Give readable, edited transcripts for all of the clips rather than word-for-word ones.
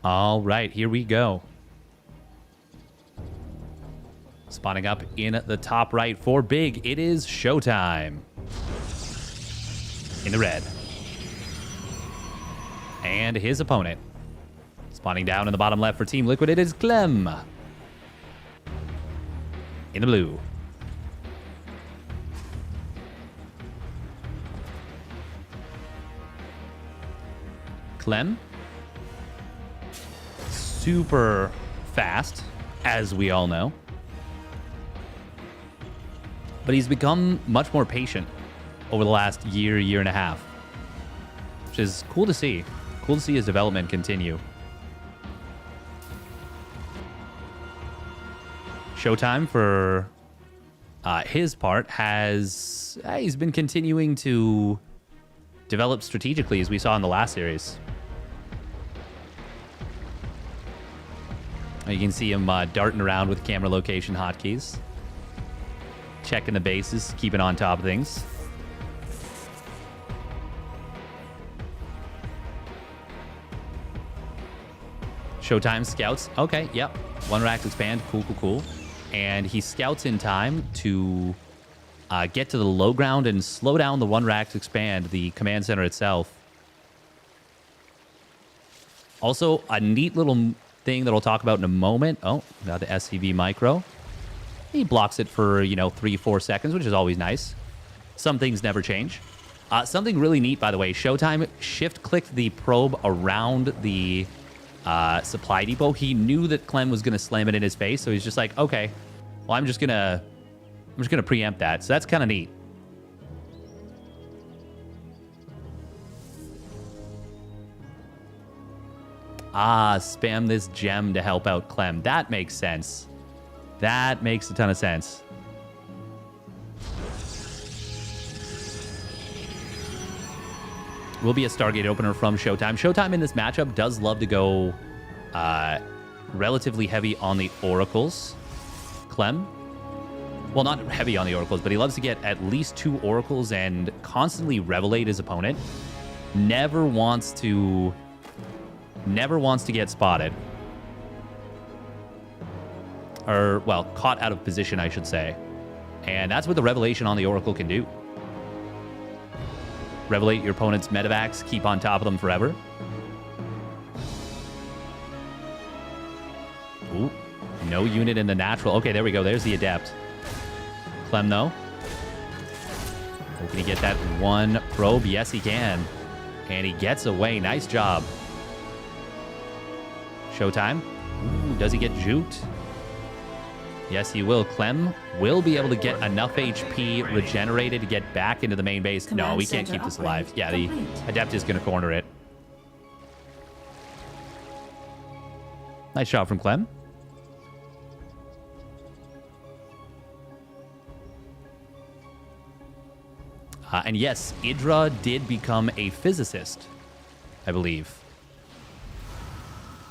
All right, here we go. Spawning up in the top right for big, it is ShoWTimE. In the red. And his opponent. Spawning down in the bottom left for Team Liquid, it is Clem. In the blue. Clem. Super fast, as we all know. But he's become much more patient over the last year and a half. Which is cool to see. Cool to see his development continue. ShoWTimE, for his part, he's been continuing to develop strategically, as we saw in the last series. You can see him darting around with camera location hotkeys. Checking the bases, keeping on top of things. ShoWTimE scouts. Okay, yep. One rack expand. Cool, cool, cool. And he scouts in time to get to the low ground and slow down the one rack expand, the command center itself. Also, a neat little thing that I'll talk about in a moment. Oh, got the SCV micro. He blocks it for, 3-4 seconds, which is always nice. Some things never change. Something really neat, by the way. ShoWTimE shift-clicked the probe around the supply depot. He knew that Clem was going to slam it in his face, so he's just like, okay, well, I'm just gonna preempt that. So that's kind of neat. Spam this gem to help out Clem. That makes sense. That makes a ton of sense. Will be a Stargate opener from ShoWTimE. ShoWTimE in this matchup does love to go relatively heavy on the oracles. Clem, well, not heavy on the oracles, but he loves to get at least 2 oracles and constantly revelate his opponent. Never wants to get spotted. Or, well, caught out of position, I should say. And that's what the revelation on the oracle can do. Revelate your opponent's medevacs, keep on top of them forever. Ooh, no unit in the natural. Okay, there we go. There's the adept. Clem, though. Oh, can he get that one probe? Yes, he can. And he gets away. Nice job. ShoWTimE. Ooh, does he get juked? Yes, he will. Clem will be able to get enough HP regenerated to get back into the main base. No, we can't keep this alive. Yeah, the adept is going to corner it. Nice shot from Clem. And yes, Idra did become a physicist, I believe.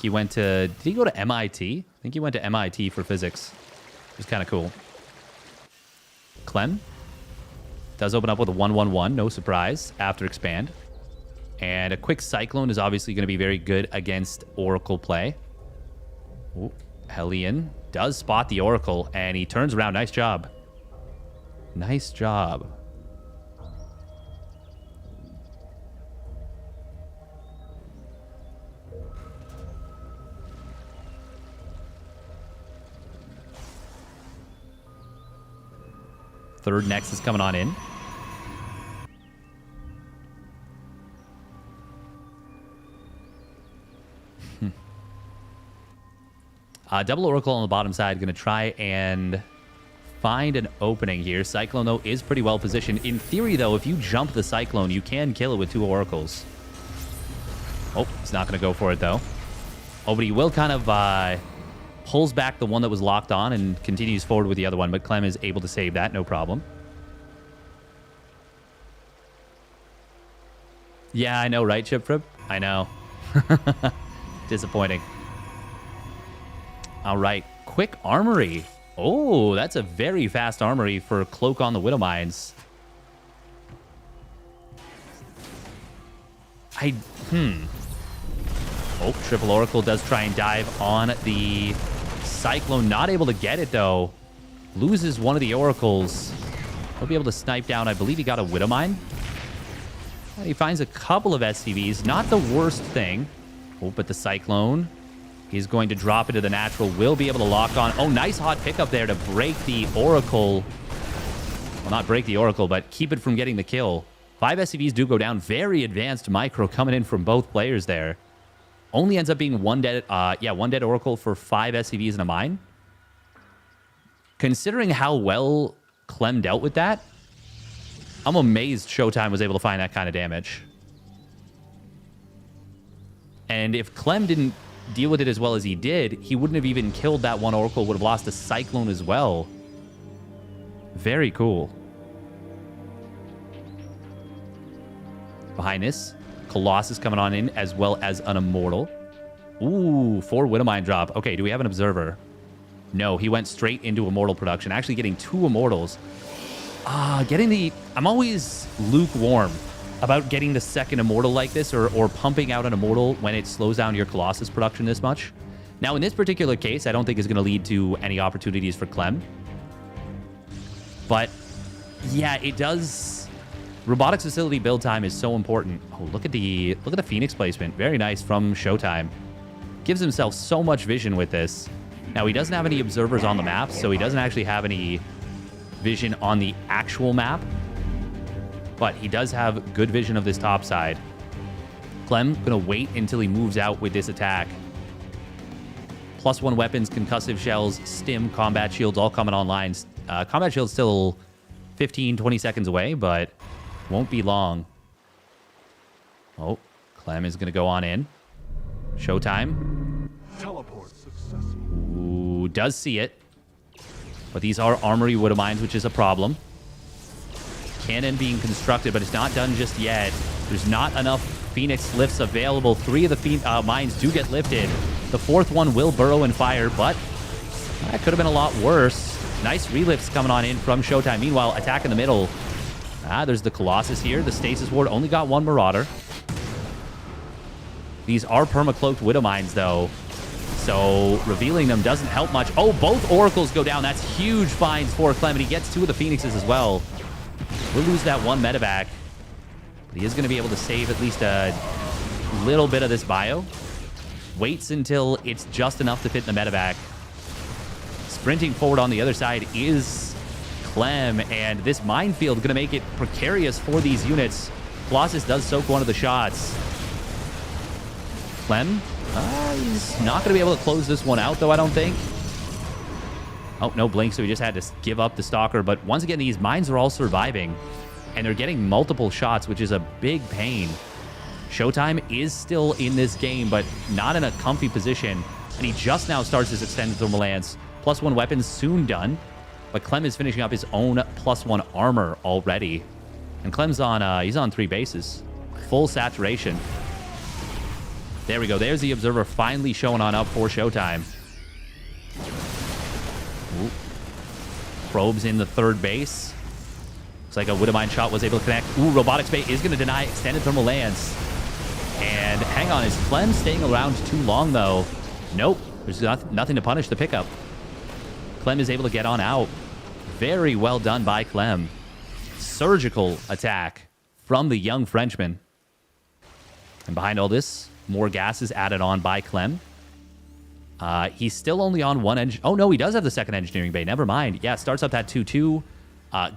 He went to... Did he go to MIT? I think he went to MIT for physics. It was kind of cool. Clem does open up with a 1-1-1, no surprise, after expand. And a quick Cyclone is obviously going to be very good against Oracle play. Ooh, Hellion does spot the Oracle, and he turns around. Nice job. Nice job. Third Nexus coming on in. Double Oracle on the bottom side. Going to try and find an opening here. Cyclone, though, is pretty well positioned. In theory, though, if you jump the Cyclone, you can kill it with 2 Oracles. Oh, he's not going to go for it, though. Oh, but he will kind of... pulls back the one that was locked on and continues forward with the other one, but Clem is able to save that, no problem. Yeah, I know, right, Chipfrip? I know. Disappointing. All right, quick armory. Oh, that's a very fast armory for Cloak on the Widowmines. Oh, Triple Oracle does try and dive on the Cyclone. Not able to get it, though. Loses one of the Oracles. He'll be able to snipe down. I believe he got a Widowmine. And he finds a couple of SCVs. Not the worst thing. Oh, but the Cyclone is going to drop into the natural. Will be able to lock on. Oh, nice hot pickup there to break the Oracle. Well, not break the Oracle, but keep it from getting the kill. 5 SCVs do go down. Very advanced micro coming in from both players there. Only ends up being one dead Oracle for 5 SCVs and a mine. Considering how well Clem dealt with that, I'm amazed ShoWTimE was able to find that kind of damage. And if Clem didn't deal with it as well as he did, he wouldn't have even killed that one Oracle, would have lost a Cyclone as well. Very cool. Behind this, Colossus coming on in, as well as an Immortal. Ooh, 4 Widowmine drop. Okay, do we have an Observer? No, he went straight into Immortal production. Actually getting 2 Immortals. I'm always lukewarm about getting the second Immortal like this, or pumping out an Immortal when it slows down your Colossus production this much. Now, in this particular case, I don't think it's going to lead to any opportunities for Clem. But, yeah, it does... Robotics facility build time is so important. Oh, look at the Phoenix placement. Very nice from ShoWTimE. Gives himself so much vision with this. Now, he doesn't have any observers on the map, so he doesn't actually have any vision on the actual map. But he does have good vision of this top side. Clem going to wait until he moves out with this attack. +1 weapons, concussive shells, stim, combat shields all coming online. Combat shield's still 15, 20 seconds away, but won't be long. Oh, Clem is going to go on in. ShoWTimE. Teleport successful. Ooh, does see it. But these are Armory Widowmines, which is a problem. Cannon being constructed, but it's not done just yet. There's not enough Phoenix lifts available. 3 of the mines do get lifted. The 4th one will burrow and fire, but that could have been a lot worse. Nice relifts coming on in from ShoWTimE. Meanwhile, attack in the middle. There's the Colossus here. The Stasis Ward only got 1 Marauder. These are perma-cloaked Widowmines, though. So revealing them doesn't help much. Oh, both Oracles go down. That's huge finds for Clem, and he gets 2 of the Phoenixes as well. We'll lose that 1 medevac. But he is going to be able to save at least a little bit of this bio. Waits until it's just enough to fit in the medevac. Sprinting forward on the other side is Clem, and this minefield going to make it precarious for these units. Colossus does soak 1 of the shots. Clem, he's not going to be able to close this one out, though, I don't think. Oh, no blink, so he just had to give up the Stalker. But once again, these mines are all surviving, and they're getting multiple shots, which is a big pain. ShoWTimE is still in this game, but not in a comfy position, and he just now starts his extended thermal lance. +1 weapons soon done, but Clem is finishing up his own +1 armor already. And Clem's on, he's on 3 bases. Full saturation. There we go. There's the Observer finally showing on up for ShoWTimE. Ooh. Probes in the 3rd base. Looks like a Widowmine shot was able to connect. Ooh, Robotics Bay is going to deny extended thermal lance. And hang on, is Clem staying around too long, though? Nope. There's nothing to punish the pickup. Clem is able to get on out. Very well done by Clem. Surgical attack from the young Frenchman. And behind all this, more gas is added on by Clem. He's still only on 1 engine. Oh, no, he does have the 2nd engineering bay. Never mind. Yeah, starts up that 2-2.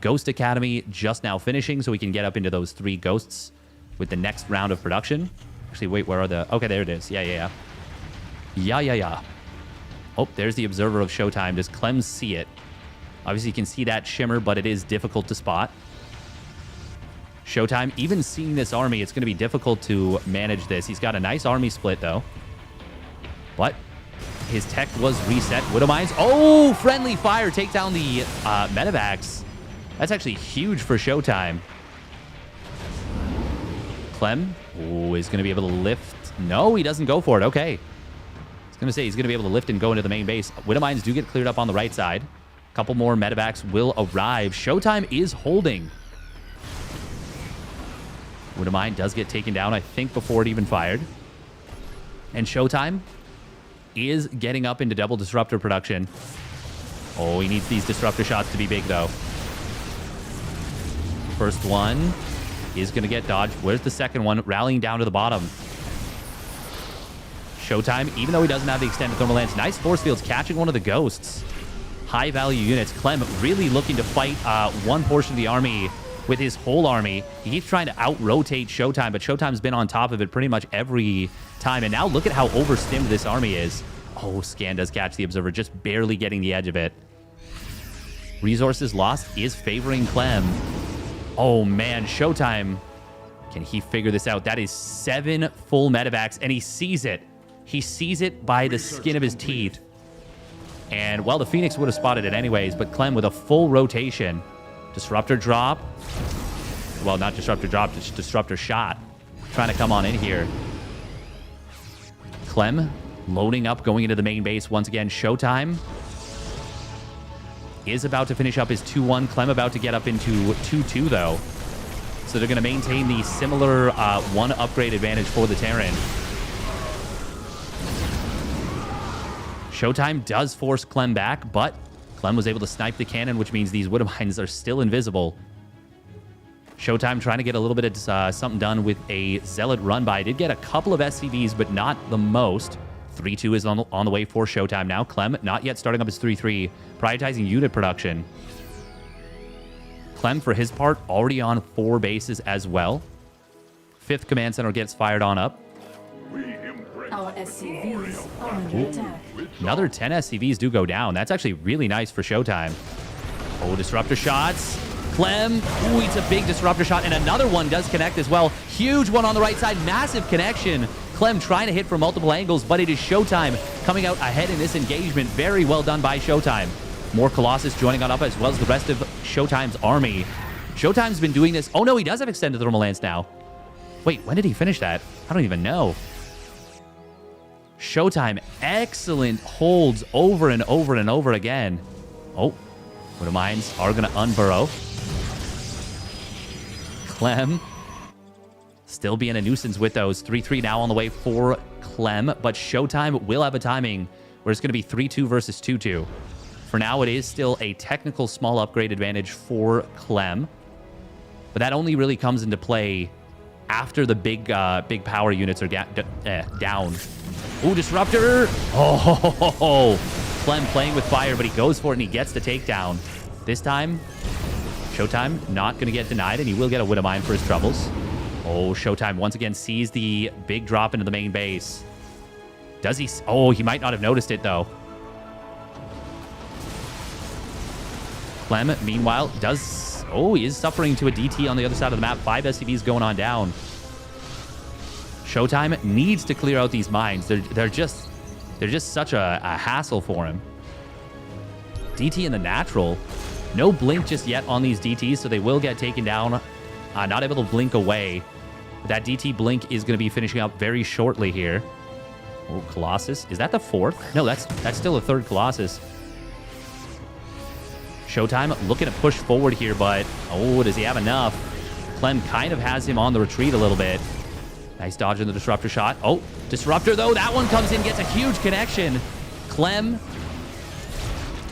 Ghost Academy just now finishing, so we can get up into those 3 ghosts with the next round of production. Actually, wait, where are the... Okay, there it is. Yeah. Oh, there's the Observer of ShoWTimE. Does Clem see it? Obviously, you can see that shimmer, but it is difficult to spot. ShoWTimE, even seeing this army, it's going to be difficult to manage this. He's got a nice army split, though. But his tech was reset. Widowmines. Oh, friendly fire. Take down the medevacs. That's actually huge for ShoWTimE. Clem is going to be able to lift. No, he doesn't go for it. Okay. I was going to say he's going to be able to lift and go into the main base. Widowmines do get cleared up on the right side. A couple more medevacs will arrive. ShoWTimE is holding. Widowmine does get taken down, I think, before it even fired. And ShoWTimE is getting up into double disruptor production. Oh, he needs these disruptor shots to be big, though. First one is going to get dodged. Where's the second one? Rallying down to the bottom. ShoWTimE, even though he doesn't have the extended thermal lance, nice force fields, catching one of the ghosts. High value units. Clem really looking to fight one portion of the army with his whole army. He keeps trying to out-rotate ShoWTimE, but ShoWTimE's been on top of it pretty much every time. And now look at how overstimmed this army is. Oh, Scan does catch the Observer, just barely getting the edge of it. Resources lost is favoring Clem. Oh, man, ShoWTimE. Can he figure this out? That is 7 full medevacs, and he sees it. He sees it by the skin of his teeth. And, well, the Phoenix would have spotted it anyways, but Clem with a full rotation. Disruptor drop. Well, not disruptor drop, just disruptor shot. Trying to come on in here. Clem loading up, going into the main base. Once again, ShoWTimE is about to finish up his 2-1. Clem about to get up into 2-2, though. So they're going to maintain the similar 1 upgrade advantage for the Terran. ShoWTimE does force Clem back, but Clem was able to snipe the cannon, which means these Widow Mines are still invisible. ShoWTimE trying to get a little bit of something done with a Zealot run by. Did get a couple of SCVs, but not the most. 3-2 is on the way for ShoWTimE now. Clem not yet starting up his 3-3, prioritizing unit production. Clem, for his part, already on 4 bases as well. 5th command center gets fired on up. Our SCVs are under attack. Another 10 SCVs do go down. That's actually really nice for ShoWTimE. Oh, disruptor shots. Clem, ooh, it's a big disruptor shot, and another one does connect as well. Huge one on the right side, massive connection. Clem trying to hit from multiple angles, but it is ShoWTimE coming out ahead in this engagement. Very well done by ShoWTimE. More Colossus joining on up, as well as the rest of ShoWTimE's army. ShoWTimE's been doing this. Oh, no, he does have extended thermal lance now. Wait, when did he finish that? I don't even know. ShoWTimE, excellent holds over and over and over again. Oh, Widow Mines are going to unburrow. Clem still being a nuisance with those. 3-3 now on the way for Clem, but ShoWTimE will have a timing where it's going to be 3-2 versus 2-2. For now, it is still a technical small upgrade advantage for Clem, but that only really comes into play after the big power units are down. Ooh, disruptor! Oh, Clem playing with fire, but he goes for it and he gets the takedown. This time, ShoWTimE not going to get denied, and he will get a Widow Mine for his troubles. Oh, ShoWTimE once again sees the big drop into the main base. Does he? Oh, he might not have noticed it, though. Clem, meanwhile, does... Oh, he is suffering to a DT on the other side of the map. 5 SCVs going on down. ShoWTimE needs to clear out these mines. They're just such a hassle for him. DT in the natural. No blink just yet on these DTs, so they will get taken down. Not able to blink away. That DT blink is going to be finishing up very shortly here. Oh, Colossus. Is that the 4th? No, that's still the 3rd Colossus. ShoWTimE looking to push forward here, but oh, does he have enough? Clem kind of has him on the retreat a little bit. Nice dodge in the disruptor shot. Oh, disruptor though. That one comes in, gets a huge connection. Clem,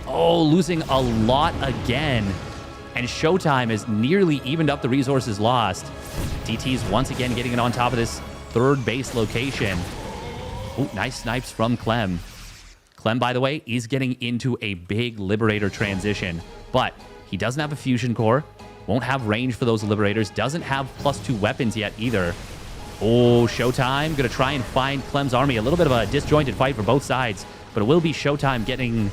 oh, losing a lot again. And ShoWTimE has nearly evened up the resources lost. DT's once again getting it on top of this 3rd base location. Oh, nice snipes from Clem. Clem, by the way, is getting into a big Liberator transition, but he doesn't have a fusion core, won't have range for those Liberators, doesn't have +2 weapons yet either. Oh, ShoWTimE going to try and find Clem's army. A little bit of a disjointed fight for both sides, but it will be ShoWTimE getting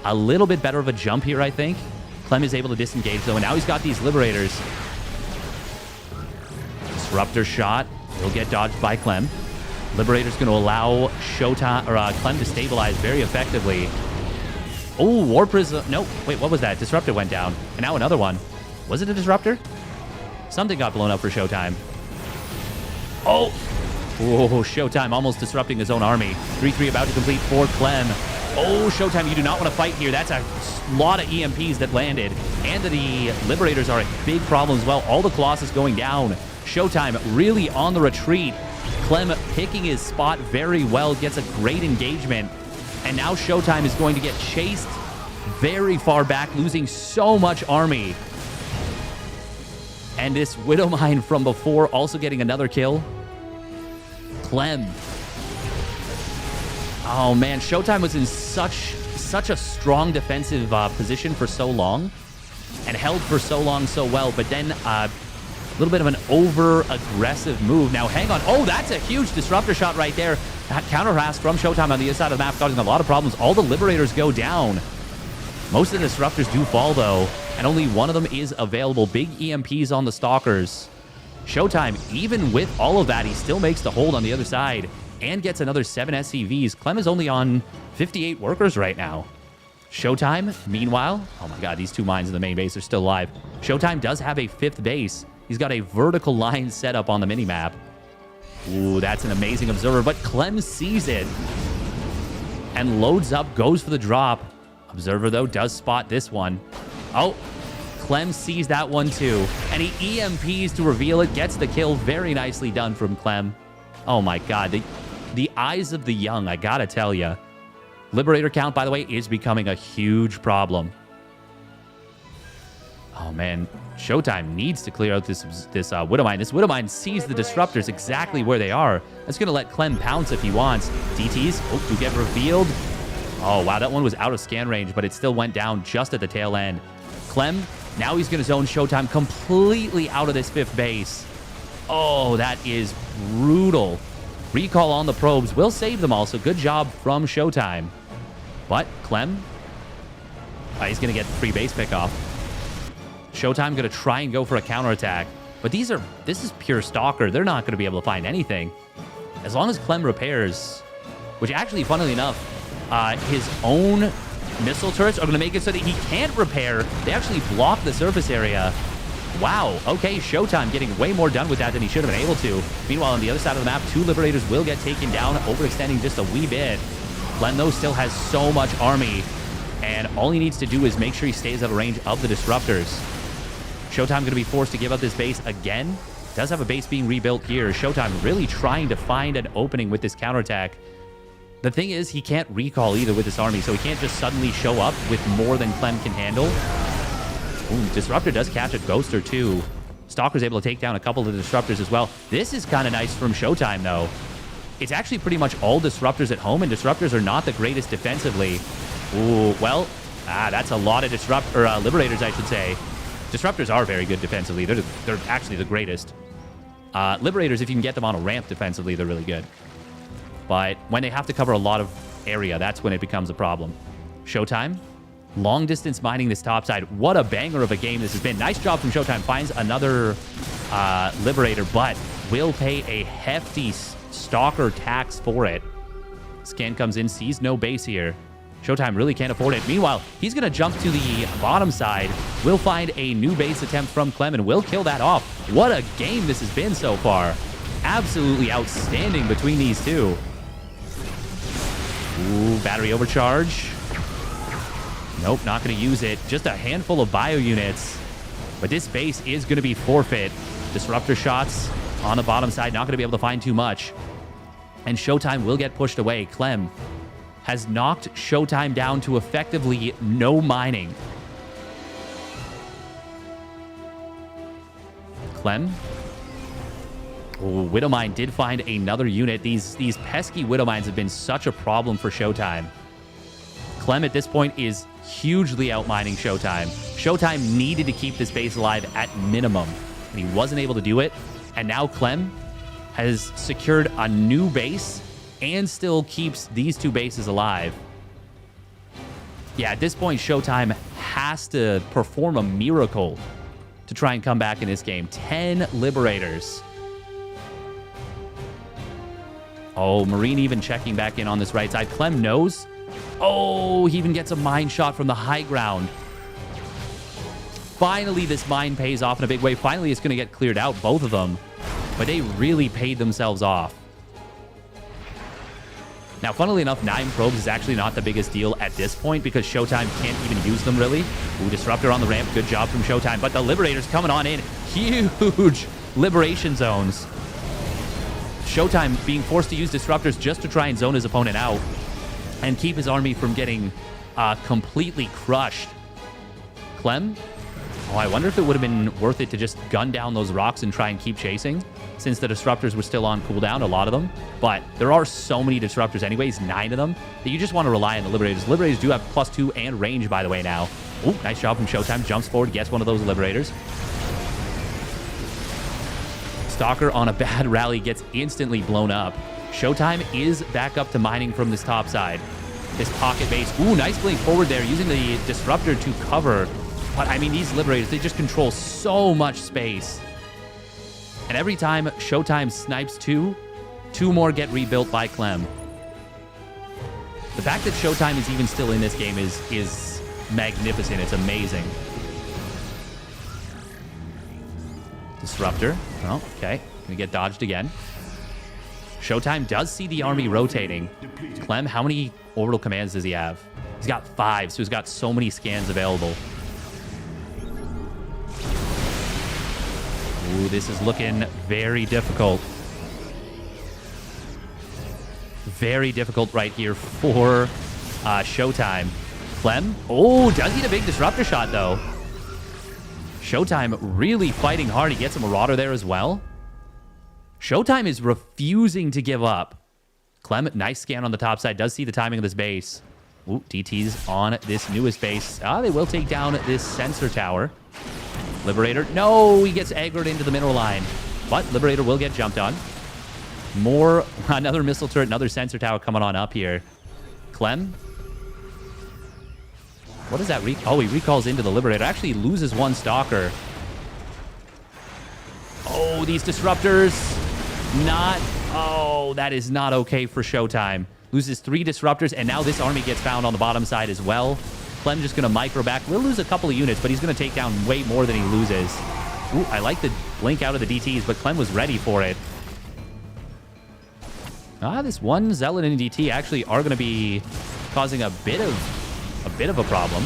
a little bit better of a jump here, I think. Clem is able to disengage, though, and now he's got these Liberators. Disruptor shot. Will get dodged by Clem. Liberator's going to allow Clem to stabilize very effectively. Oh, War Prism. No, wait, what was that? Disruptor went down. And now another one. Was it a Disruptor? Something got blown up for ShoWTimE. Oh, ShoWTimE almost disrupting his own army. 3-3 about to complete for Clem. Oh, ShoWTimE, you do not want to fight here. That's a lot of EMPs that landed. And the Liberators are a big problem as well. All the Colossus going down. ShoWTimE really on the retreat. Clem picking his spot very well, gets a great engagement. And now ShoWTimE is going to get chased very far back, losing so much army. And this Widow Mine from before also getting another kill. Clem. Oh man, ShoWTimE was in such a strong defensive position for so long and held for so long so well, but then a little bit of an over-aggressive move. Now, hang on. Oh, that's a huge disruptor shot right there. That counter harass from ShoWTimE on the other side of the map, causing a lot of problems. All the Liberators go down. Most of the disruptors do fall, though, and only one of them is available. Big EMPs on the Stalkers. ShoWTimE, even with all of that, he still makes the hold on the other side and gets another 7 SCVs. Clem is only on 58 workers right now. ShoWTimE, meanwhile, oh my god, these two mines in the main base are still alive. ShoWTimE does have a 5th base. He's got a vertical line set up on the minimap. Ooh, that's an amazing observer, but Clem sees it and loads up, goes for the drop. Observer, though, does spot this one. Oh, Clem sees that one too, and he EMPs to reveal it, gets the kill. Very nicely done from Clem. Oh my god, the eyes of the young, I gotta tell you. Liberator count, by the way, is becoming a huge problem. Oh man, ShoWTimE needs to clear out this Widow Mine. This Widow Mine sees the disruptors exactly where they are. That's going to let Clem pounce if he wants. DTs, oh, do get revealed. Oh, wow, that one was out of scan range, but it still went down just at the tail end. Clem, now he's going to zone ShoWTimE completely out of this 5th base. Oh, that is brutal. Recall on the probes will save them all, so good job from ShoWTimE. But Clem, he's going to get the free base pick off. ShoWTimE going to try and go for a counterattack. But this is pure Stalker. They're not going to be able to find anything. As long as Clem repairs, which actually, funnily enough, his own missile turrets are going to make it so that he can't repair. They actually block the surface area. Wow. Okay, ShoWTimE getting way more done with that than he should have been able to. Meanwhile, on the other side of the map, 2 Liberators will get taken down, overextending just a wee bit. Clem, though, still has so much army, and all he needs to do is make sure he stays out of range of the disruptors. ShoWTimE going to be forced to give up this base again. Does have a base being rebuilt here. ShoWTimE really trying to find an opening with this counterattack. The thing is, he can't recall either with this army, so he can't just suddenly show up with more than Clem can handle. Ooh, Disruptor does catch a Ghost or 2. Stalker's able to take down a couple of the Disruptors as well. This is kind of nice from ShoWTimE, though. It's actually pretty much all Disruptors at home, and Disruptors are not the greatest defensively. Ooh, well, that's a lot of Liberators, I should say. Disruptors are very good defensively. They're actually the greatest. Liberators, if you can get them on a ramp defensively, they're really good. But when they have to cover a lot of area, that's when it becomes a problem. ShoWTimE, long distance mining this top side. What a banger of a game this has been. Nice job from ShoWTimE. Finds another Liberator, but will pay a hefty Stalker tax for it. Scan comes in, sees no base here. ShoWTimE really can't afford it. Meanwhile, he's going to jump to the bottom side. Will find a new base attempt from Clem and will kill that off. What a game this has been so far. Absolutely outstanding between these two. Ooh, battery overcharge. Nope, not going to use it. Just a handful of bio units. But this base is going to be forfeit. Disruptor shots on the bottom side. Not going to be able to find too much. And ShoWTimE will get pushed away. Clem has knocked ShoWTimE down to effectively no mining. Clem. Oh, Widow Mine did find another unit. These pesky Widow Mines have been such a problem for ShoWTimE. Clem at this point is hugely outmining ShoWTimE. ShoWTimE needed to keep this base alive at minimum, and he wasn't able to do it. And now Clem has secured a new base and still keeps these 2 bases alive. Yeah, at this point, ShoWTimE has to perform a miracle to try and come back in this game. 10 Liberators. Oh, Marine even checking back in on this right side. Clem knows. Oh, he even gets a mine shot from the high ground. Finally, this mine pays off in a big way. Finally, it's going to get cleared out, both of them. But they really paid themselves off. Now, funnily enough, 9 probes is actually not the biggest deal at this point because ShoWTimE can't even use them, really. Ooh, Disruptor on the ramp. Good job from ShoWTimE. But the Liberators coming on in. Huge liberation zones. ShoWTimE being forced to use disruptors just to try and zone his opponent out and keep his army from getting completely crushed. Clem? Oh, I wonder if it would have been worth it to just gun down those rocks and try and keep chasing, since the disruptors were still on cooldown, a lot of them. But there are so many disruptors anyways, 9 of them, that you just want to rely on the Liberators. Liberators do have +2 and range, by the way, now. Oh, nice job from ShoWTimE. Jumps forward, gets one of those Liberators. Stalker on a bad rally gets instantly blown up. ShoWTimE is back up to mining from this top side. His pocket base. Ooh, nice blink forward there, using the disruptor to cover. But, I mean, these Liberators, they just control so much space. And every time ShoWTimE snipes 2 more get rebuilt by Clem. The fact that ShoWTimE is even still in this game is magnificent. It's amazing. Disruptor. Oh, okay. Gonna get dodged again. ShoWTimE does see the army rotating. Clem, how many orbital commands does he have? He's got 5, so he's got so many scans available. Ooh, this is looking very difficult. Very difficult right here for ShoWTimE. Clem? Oh, does get a big disruptor shot, though. ShoWTimE really fighting hard. He gets a Marauder there as well. ShoWTimE is refusing to give up. Clem, nice scan on the top side. Does see the timing of this base. Ooh, DT's on this newest base. They will take down this sensor tower. Liberator. No, he gets aggroed into the mineral line. But Liberator will get jumped on. Another missile turret, another sensor tower coming on up here. Clem. What does that recall? Oh, he recalls into the Liberator. Actually loses one Stalker. Oh, these disruptors. Oh, that is not okay for ShoWTimE. Loses 3 disruptors, and now this army gets found on the bottom side as well. Clem just going to micro back. Will lose a couple of units, but he's going to take down way more than he loses. Ooh, I like the blink out of the DTs, but Clem was ready for it. This one Zealot and DT actually are going to be causing a bit of a problem.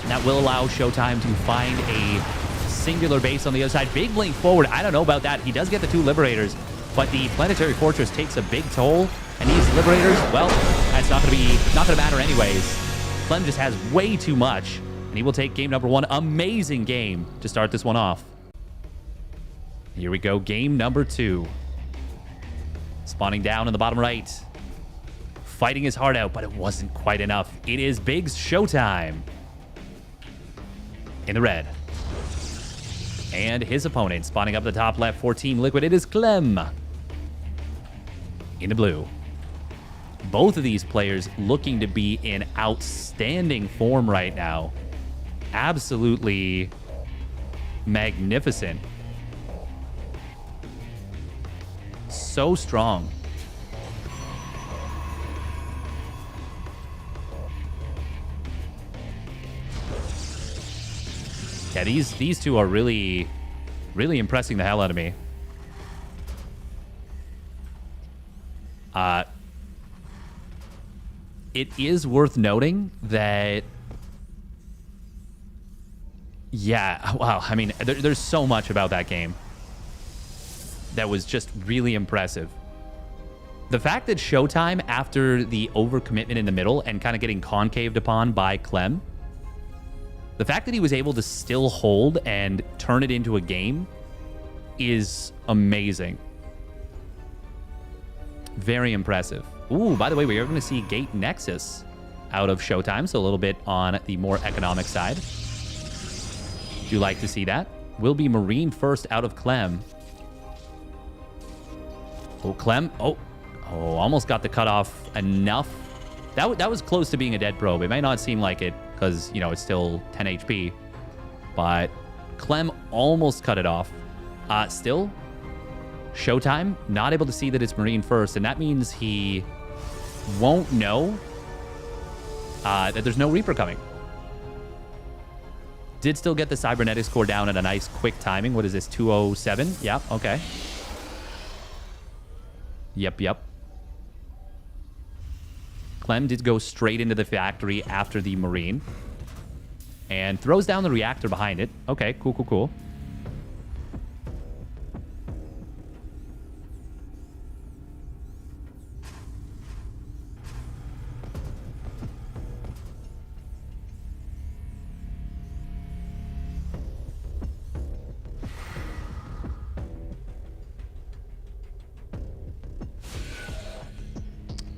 And that will allow ShoWTimE to find a singular base on the other side. Big blink forward. I don't know about that. He does get the 2 Liberators, but the Planetary Fortress takes a big toll. And these Liberators, well, that's not going to matter anyways. Clem just has way too much, and he will take game number 1. Amazing game to start this one off. Here we go, game number 2. Spawning down in the bottom right. Fighting his heart out, but it wasn't quite enough. It is Big's ShoWTimE in the red. And his opponent spawning up the top left for Team Liquid. It is Clem in the blue. Both of these players looking to be in outstanding form right now. Absolutely magnificent. So strong. Yeah, these two are really impressing the hell out of me. It is worth noting that, yeah, wow, I mean, there's so much about that game that was just really impressive. The fact that ShoWTimE, after the overcommitment in the middle and kind of getting concaved upon by Clem, the fact that he was able to still hold and turn it into a game is amazing. Very impressive. Ooh, by the way, we are going to see Gate Nexus out of ShoWTimE, so a little bit on the more economic side. Do like to see that. Will be Marine first out of Clem. Oh, Clem. Oh, almost got the cutoff enough. That was close to being a dead probe. It may not seem like it because, you know, it's still 10 HP. But Clem almost cut it off. Still, ShoWTimE not able to see that it's Marine first, and that means he won't know that there's no Reaper coming. Did still get the Cybernetics core down at a nice quick timing. What is this, 207? Yep, okay. Yep. Clem did go straight into the factory after the Marine. And throws down the reactor behind it. Okay, cool.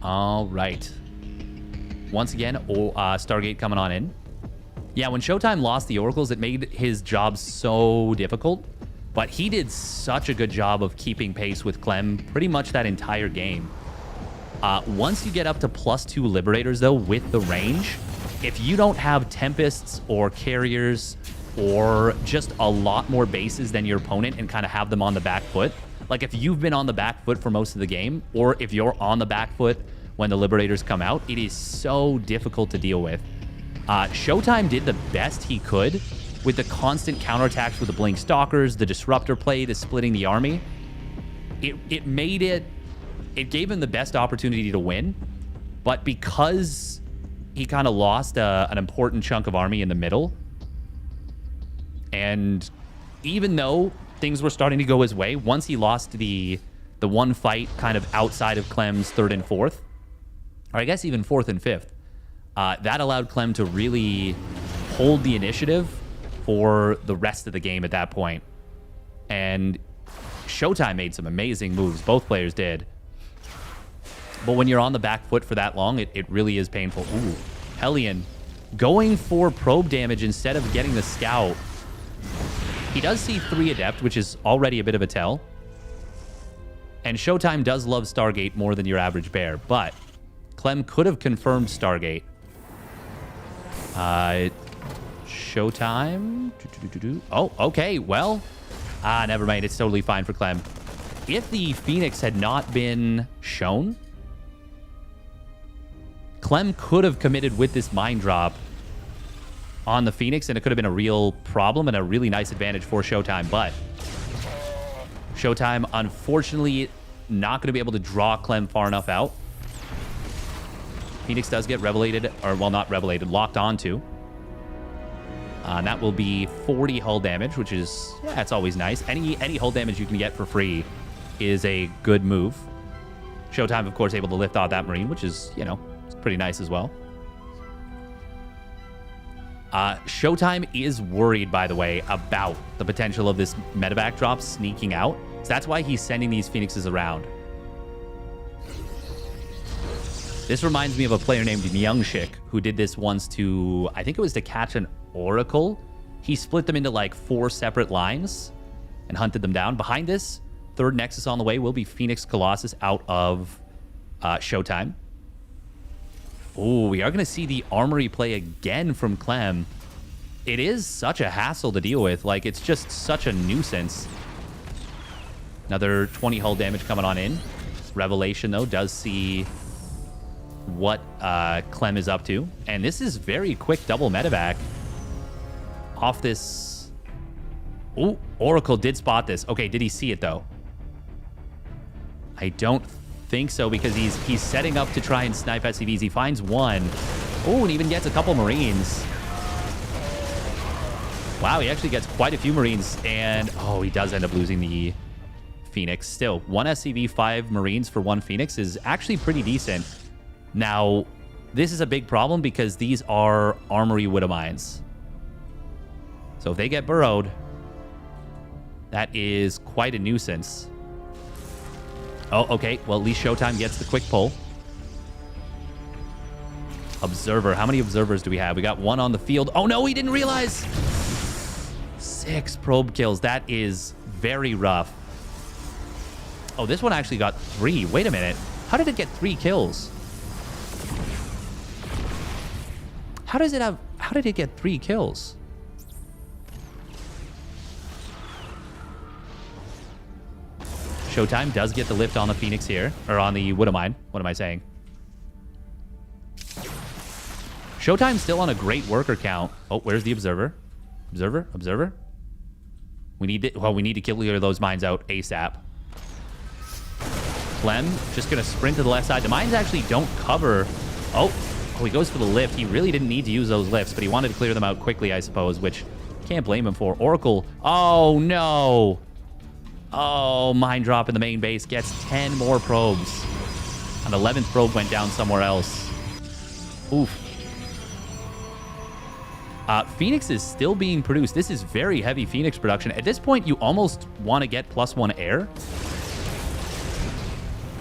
All right. Once again, Stargate coming on in. Yeah, when ShoWTimE lost the Oracles, it made his job so difficult. But he did such a good job of keeping pace with Clem pretty much that entire game. Once you get up to +2 Liberators, though, with the range, if you don't have Tempests or Carriers or just a lot more bases than your opponent and kind of have them on the back foot, like if you've been on the back foot for most of the game, or if you're on the back foot when the Liberators come out, it is so difficult to deal with. ShoWTimE did the best he could with the constant counterattacks with the Blink Stalkers, the Disruptor play, the splitting the army. It gave him the best opportunity to win, but because he kind of lost an important chunk of army in the middle, and even though things were starting to go his way, once he lost the one fight kind of outside of Clem's 3rd and 4th, or I guess even 4th and 5th, that allowed Clem to really hold the initiative for the rest of the game at that point. And ShoWTimE made some amazing moves. Both players did. But when you're on the back foot for that long, it really is painful. Ooh, Hellion going for probe damage instead of getting the scout. He does see 3 Adept, which is already a bit of a tell. And ShoWTimE does love Stargate more than your average bear, but Clem could have confirmed Stargate. ShoWTimE. Oh, okay. Well, never mind. It's totally fine for Clem. If the Phoenix had not been shown, Clem could have committed with this mine drop on the Phoenix, and it could have been a real problem and a really nice advantage for ShoWTimE. But ShoWTimE, unfortunately, not going to be able to draw Clem far enough out. Phoenix does get revelated, or well, not revelated, locked onto. And that will be 40 hull damage, which is, yeah, that's always nice. Any hull damage you can get for free is a good move. ShoWTimE, of course, able to lift off that Marine, which is, you know, it's pretty nice as well. ShoWTimE is worried, by the way, about the potential of this medevac drop sneaking out. So that's why he's sending these Phoenixes around. This reminds me of a player named Myungshik who did this once to, I think it was to catch an Oracle. He split them into like 4 separate lines and hunted them down. Behind this, 3rd Nexus on the way will be Phoenix Colossus out of ShoWTimE. Oh, we are going to see the Armory play again from Clem. It is such a hassle to deal with. Like, it's just such a nuisance. Another 20 hull damage coming on in. Revelation, though, does see what Clem is up to. And this is very quick double medevac off this. Oh, Oracle did spot this. Okay, did he see it, though? I don't think so, because he's setting up to try and snipe SCVs. He finds one. Oh, and even gets a couple Marines. Wow, he actually gets quite a few Marines. And, oh, he does end up losing the Phoenix. Still, 1 SCV, 5 Marines for 1 Phoenix is actually pretty decent. Now, this is a big problem because these are Armory Widow Mines. So if they get burrowed, that is quite a nuisance. Oh, okay. Well, at least ShoWTimE gets the quick pull. Observer. How many observers do we have? We got 1 on the field. Oh, no, he didn't realize. 6 probe kills. That is very rough. Oh, this one actually got 3. Wait a minute. How did it get 3 kills? How did it get 3 kills? ShoWTimE does get the lift on the Phoenix here, or on the Widow Mine. What am I saying? ShoWTime's still on a great worker count. Oh, where's the observer? Observer. We need to clear those mines out ASAP. Clem just gonna sprint to the left side. The mines actually don't cover. Oh, he goes for the lift. He really didn't need to use those lifts, but he wanted to clear them out quickly, I suppose, which can't blame him for. Oracle. Oh, no. Oh, mine drop in the main base. Gets 10 more probes. An 11th probe went down somewhere else. Oof. Phoenix is still being produced. This is very heavy Phoenix production. At this point, you almost want to get +1 air.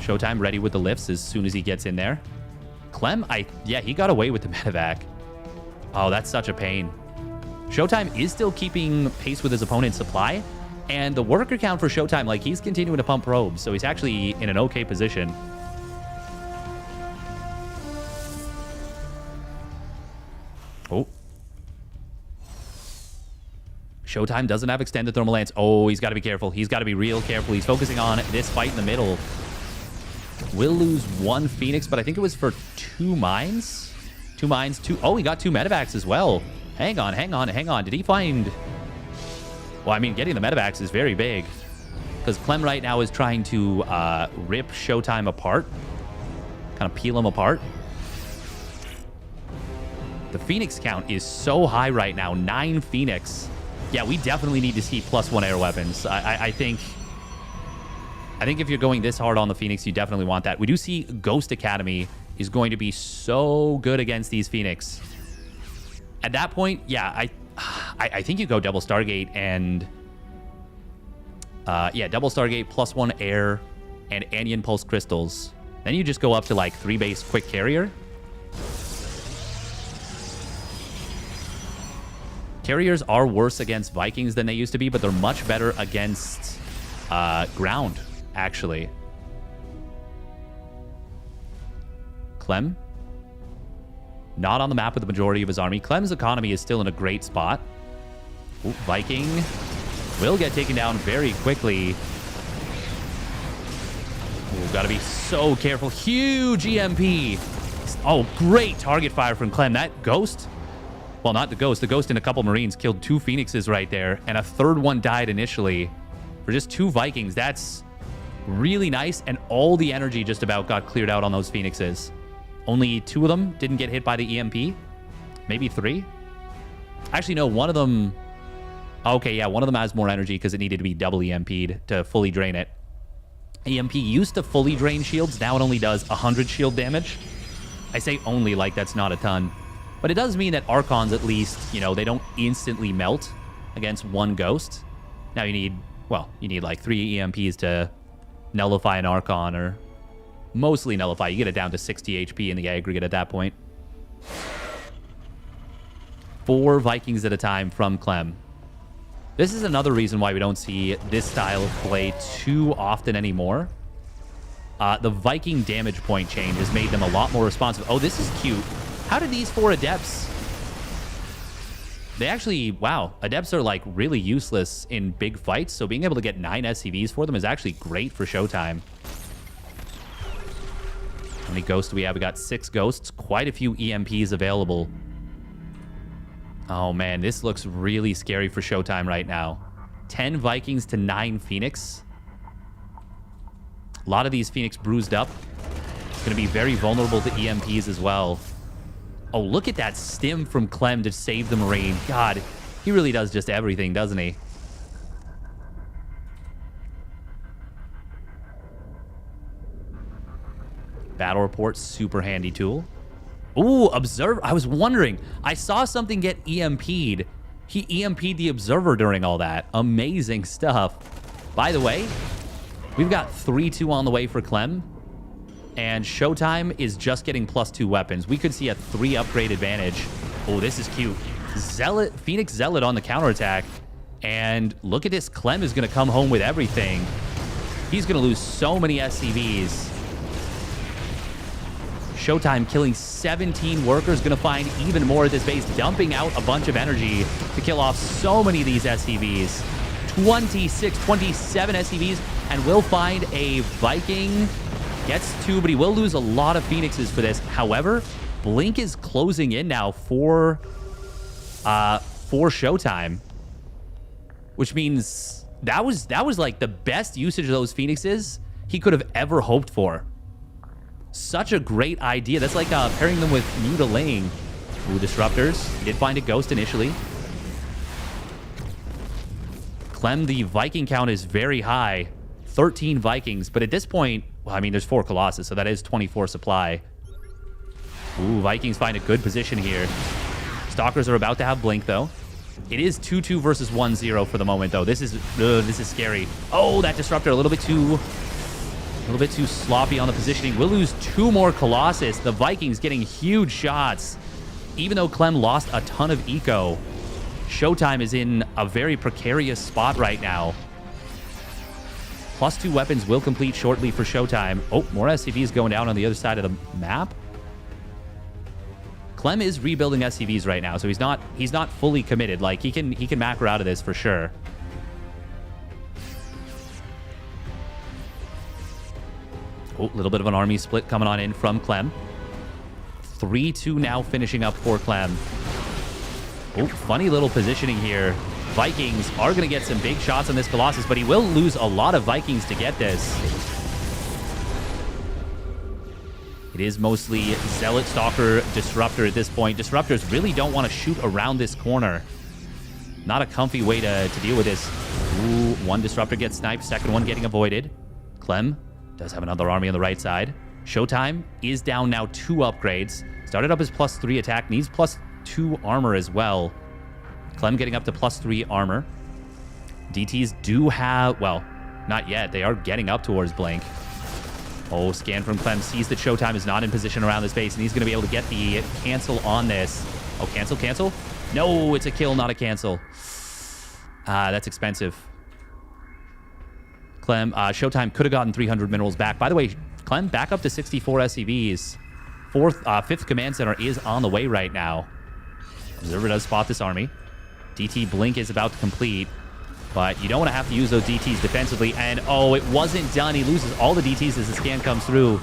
ShoWTimE ready with the lifts as soon as he gets in there. Clem, yeah, he got away with the medevac. Oh, that's such a pain. ShoWTimE is still keeping pace with his opponent's supply. And the worker count for ShoWTimE, like, he's continuing to pump probes. So he's actually in an okay position. Oh. ShoWTimE doesn't have extended thermal lance. Oh, he's got to be careful. He's got to be real careful. He's focusing on this fight in the middle. Will lose one Phoenix, but I think it was for 2 mines. 2 mines, 2... Oh, he got 2 medevacs as well. Hang on, hang on, hang on. Did he find... Well, I mean, getting the medevacs is very big. Because Clem right now is trying to rip ShoWTimE apart. Kind of peel him apart. The Phoenix count is so high right now. 9 Phoenix. Yeah, we definitely need to see +1 air weapons. I think if you're going this hard on the Phoenix, you definitely want that. We do see Ghost Academy is going to be so good against these Phoenix. At that point, yeah, I think you go double Stargate and... yeah, double Stargate, +1 air, and Anion Pulse Crystals. Then you just go up to, like, 3 base quick carrier. Carriers are worse against Vikings than they used to be, but they're much better against ground, actually. Clem. Not on the map with the majority of his army. Clem's economy is still in a great spot. Ooh, Viking will get taken down very quickly. Ooh, gotta be so careful. Huge EMP. Oh, great target fire from Clem. That Ghost... Well, not the Ghost. The Ghost and a couple Marines killed 2 Phoenixes right there, and a 3rd one died initially for just 2 Vikings. That's really nice, and all the energy just about got cleared out on those Phoenixes. Only 2 of them didn't get hit by the EMP. Maybe 3. Actually, no, one of them... Okay, yeah, one of them has more energy because it needed to be double EMP'd to fully drain it. EMP used to fully drain shields. Now it only does 100 shield damage. I say only like that's not a ton. But it does mean that Archons, at least, you know, they don't instantly melt against 1 Ghost. Now you need, well, you need like 3 EMPs to nullify an Archon, or mostly nullify. You get it down to 60 HP in the aggregate at that point. 4 Vikings at a time from Clem. This is another reason why we don't see this style of play too often anymore. The Viking damage point change has made them a lot more responsive. Oh, this is cute. How did these 4 Adepts... They actually... Wow. Adepts are, like, really useless in big fights, so being able to get 9 SCVs for them is actually great for ShoWTimE. How many Ghosts do we have? We got 6 Ghosts. Quite a few EMPs available. Oh, man. This looks really scary for ShoWTimE right now. 10 Vikings to 9 Phoenix. A lot of these Phoenix bruised up. Going to be very vulnerable to EMPs as well. Oh, look at that stim from Clem to save the Marine. God, he really does just everything, doesn't he? Battle Report, super handy tool. Ooh, Observer. I was wondering. I saw something get EMP'd. He EMP'd the Observer during all that. Amazing stuff. By the way, we've got 3-2 on the way for Clem. And ShoWTimE is just getting +2 weapons. We could see a 3 upgrade advantage. Oh, this is cute. Zealot, Phoenix Zealot on the counterattack. And look at this. Clem is going to come home with everything. He's going to lose so many SCVs. ShoWTimE killing 17 workers. Going to find even more at this base. Dumping out a bunch of energy to kill off so many of these SCVs. 26, 27 SCVs. And we'll find a Viking... Gets 2, but he will lose a lot of Phoenixes for this. However, Blink is closing in now for ShoWTimE, which means that was like the best usage of those Phoenixes he could have ever hoped for. Such a great idea. That's like pairing them with Mutilating. Ooh, Disruptors. He did find a Ghost initially. Clem, the Viking count is very high. 13 Vikings, but at this point... Well, I mean, there's 4 Colossus, so that is 24 supply. Ooh, Vikings find a good position here. Stalkers are about to have Blink, though. It is 2-2 versus 1-0 for the moment, though. This is scary. Oh, that Disruptor a little bit too little bit too sloppy on the positioning. We'll lose 2 more Colossus. The Vikings getting huge shots. Even though Clem lost a ton of eco, ShoWTimE is in a very precarious spot right now. +2 weapons will complete shortly for ShoWTimE. Oh, more SCVs going down on the other side of the map. Clem is rebuilding SCVs right now, so he's not fully committed. Like, he can macro out of this for sure. Oh, a little bit of an army split coming on in from Clem. 3-2 now finishing up for Clem. Oh, funny little positioning here. Vikings are going to get some big shots on this Colossus, but he will lose a lot of Vikings to get this. It is mostly Zealot, Stalker, Disruptor at this point. Disruptors really don't want to shoot around this corner. Not a comfy way to deal with this. Ooh, 1 Disruptor gets sniped, second one getting avoided. Clem does have another army on the right side. ShoWTimE is down now 2 upgrades. Started up as +3 attack, needs +2 armor as well. Clem getting up to +3 armor. DTs do have, well, not yet. They are getting up towards Blink. Oh, scan from Clem sees that ShoWTimE is not in position around this base, and he's going to be able to get the cancel on this. Oh, cancel? No, it's a kill, not a cancel. That's expensive. Clem, ShoWTimE could have gotten 300 minerals back. By the way, Clem back up to 64 SCVs. 5th command center is on the way right now. Observer does spot this army. DT Blink is about to complete, but you don't want to have to use those DTs defensively. And, oh, it wasn't done. He loses all the DTs as the scan comes through.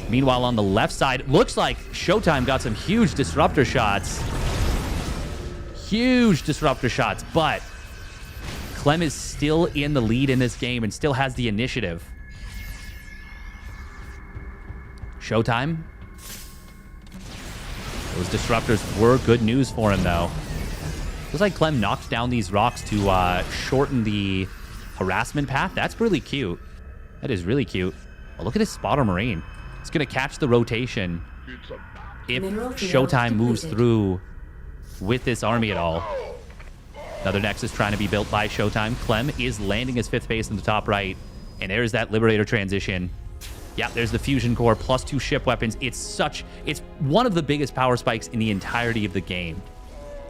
Meanwhile, on the left side, looks like ShoWTimE got some huge disruptor shots. Huge disruptor shots, but Clem is still in the lead in this game and still has the initiative. ShoWTimE. Those disruptors were good news for him, though. Looks like Clem knocked down these rocks to shorten the harassment path. That's really cute. That is really cute. Oh, look at his spotter marine. It's going to catch the rotation if ShoWTimE moves through with this army at all. Another Nexus trying to be built by ShoWTimE. Clem is landing his 5th base in the top right. And there's that Liberator transition. Yeah, there's the Fusion Core, +2 ship weapons. It's one of the biggest power spikes in the entirety of the game.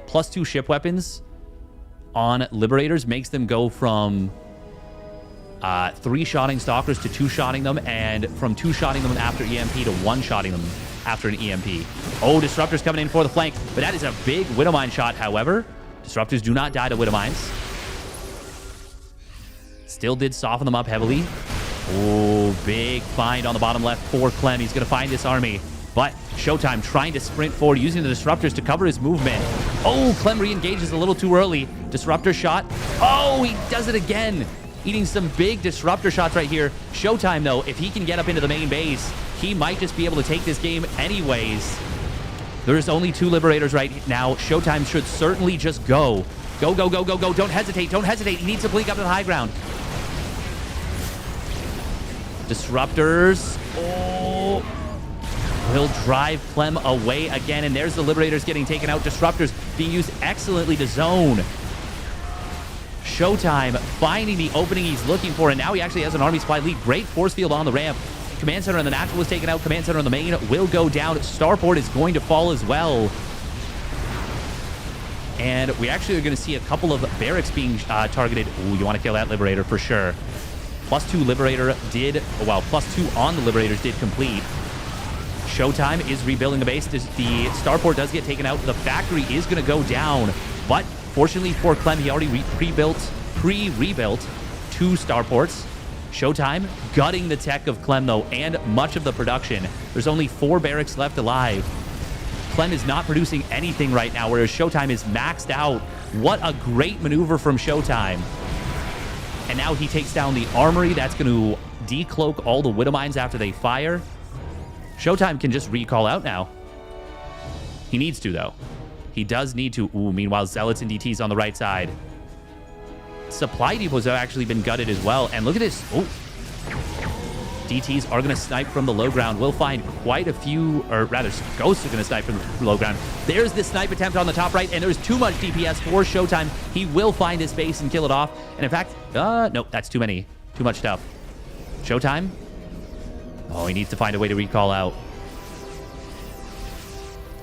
+2 ship weapons on Liberators makes them go from 3-shotting Stalkers to 2-shotting them, and from 2-shotting them after EMP to 1-shotting them after an EMP. Oh, Disruptors coming in for the flank, but that is a big Widowmine shot, however. Disruptors do not die to Widowmines. Still did soften them up heavily. Oh, big find on the bottom left for Clem. He's going to find this army. But ShoWTimE trying to sprint forward, using the Disruptors to cover his movement. Oh, Clem re-engages a little too early. Disruptor shot. Oh, he does it again. Eating some big Disruptor shots right here. ShoWTimE, though, if he can get up into the main base, he might just be able to take this game anyways. There's only 2 Liberators right now. ShoWTimE should certainly just go. Go, go, go, go, go. Don't hesitate. Don't hesitate. He needs to blink up to the high ground. Disruptors. Oh. Will drive Clem away again. And there's the Liberators getting taken out. Disruptors being used excellently to zone. ShoWTimE finding the opening he's looking for. And now he actually has an army supply lead. Great force field on the ramp. Command center and the natural is taken out. Command center on the main will go down. Starport is going to fall as well. And we actually are going to see a couple of barracks being targeted. Ooh, you want to kill that Liberator for sure. +2 Liberator did, well, +2 on the Liberators did complete. ShoWTimE is rebuilding the base. The Starport does get taken out. The factory is going to go down. But fortunately for Clem, he already pre-rebuilt 2 Starports. ShoWTimE gutting the tech of Clem, though, and much of the production. There's only 4 barracks left alive. Clem is not producing anything right now, whereas ShoWTimE is maxed out. What a great maneuver from ShoWTimE. And now he takes down the armory. That's going to decloak all the Widowmines after they fire. ShoWTimE can just recall out now. He needs to, though. He does need to. Ooh, meanwhile, Zealots and DTs on the right side. Supply depots have actually been gutted as well. And look at this. Oh. DTs are going to snipe from the low ground. We'll find quite a few, or rather, Ghosts are going to snipe from the low ground. There's the snipe attempt on the top right, and there's too much DPS for ShoWTimE. He will find his base and kill it off. And in fact, no, that's too many. Too much stuff. ShoWTimE. Oh, he needs to find a way to recall out.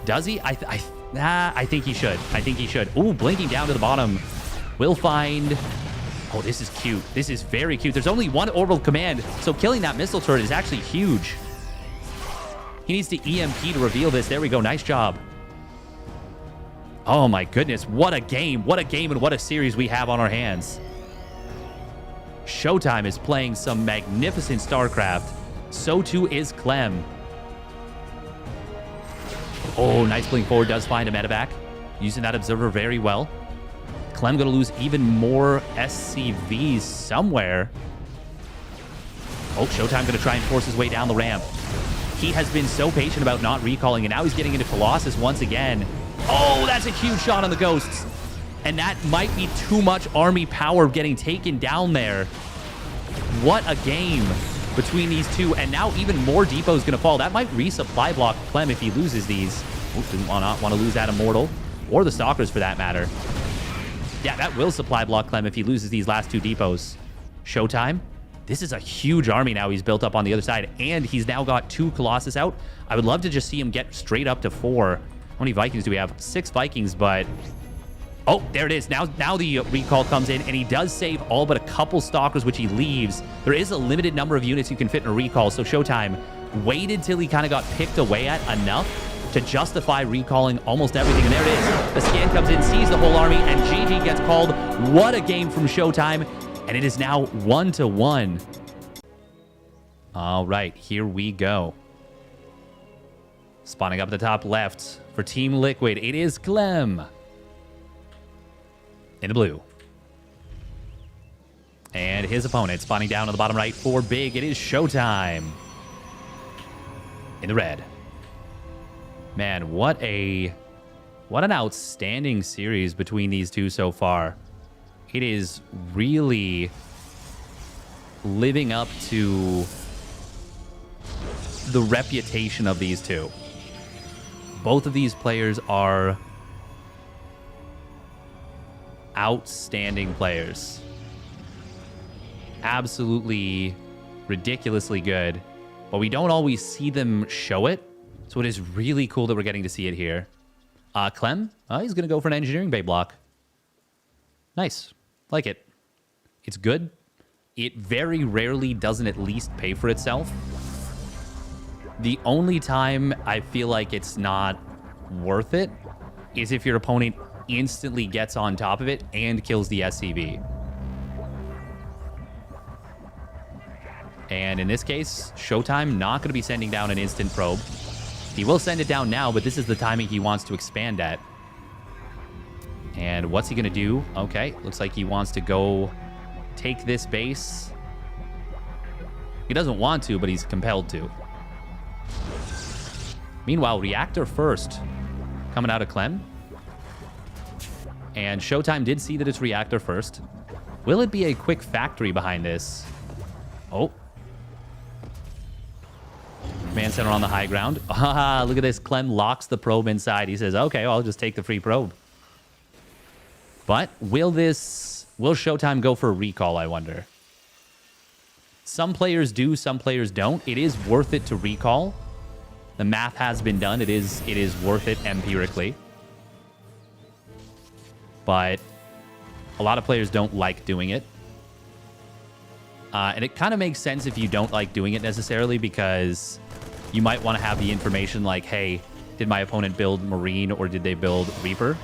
Does he? I think he should. I think he should. Ooh, blinking down to the bottom. Will find... Oh, this is cute. This is very cute. There's only one orbital command, so killing that missile turret is actually huge. He needs to EMP to reveal this. There we go. Nice job. Oh, my goodness. What a game. What a game and what a series we have on our hands. ShoWTimE is playing some magnificent StarCraft. So too is Clem. Oh, nice blink forward. Does find a medevac. Using that observer very well. Clem going to lose even more SCVs somewhere. Oh, ShoWTimE going to try and force his way down the ramp. He has been so patient about not recalling, and now he's getting into Colossus once again. Oh, that's a huge shot on the Ghosts. And that might be too much army power getting taken down there. What a game between these two. And now even more depot is going to fall. That might resupply block Clem if he loses these. Ooh, didn't want to lose that Immortal. Or the Stalkers for that matter. Yeah, that will supply block Clem if he loses these last two depots. ShoWTimE. This is a huge army now he's built up on the other side. And he's now got 2 Colossus out. I would love to just see him get straight up to 4. How many Vikings do we have? 6 Vikings, but... Oh, there it is. Now the recall comes in, and he does save all but a couple Stalkers, which he leaves. There is a limited number of units you can fit in a recall, so ShoWTimE waited till he kind of got picked away at enough to justify recalling almost everything. And there it is. The scan comes in, sees the whole army, and GG gets called. What a game from ShoWTimE, and it is now 1-1. All right, here we go. Spawning up at the top left for Team Liquid, it is Clem. In the blue. And his opponent spawning down on the bottom right for Big. It is ShoWTimE. In the red. Man, what an outstanding series between these two so far. It is really living up to the reputation of these two. Both of these players are outstanding players. Absolutely ridiculously good. But we don't always see them show it. So it is really cool that we're getting to see it here. Clem, he's going to go for an engineering bay block. Nice. Like it. It's good. It very rarely doesn't at least pay for itself. The only time I feel like it's not worth it is if your opponent instantly gets on top of it and kills the SCV. And in this case, ShoWTimE not going to be sending down an instant probe. He will send it down now, but this is the timing he wants to expand at. And what's he going to do? Okay, looks like he wants to go take this base. He doesn't want to, but he's compelled to. Meanwhile, reactor first coming out of Clem. And ShoWTimE did see that it's reactor first. Will it be a quick factory behind this? Oh. Command center on the high ground. Ah, look at this. Clem locks the probe inside. He says, okay, well, I'll just take the free probe. But will ShoWTimE go for a recall, I wonder? Some players do, some players don't. It is worth it to recall. The math has been done. It is worth it empirically. But a lot of players don't like doing it. And it kind of makes sense if you don't like doing it necessarily, because you might want to have the information like, hey, did my opponent build Marine or did they build Reaper?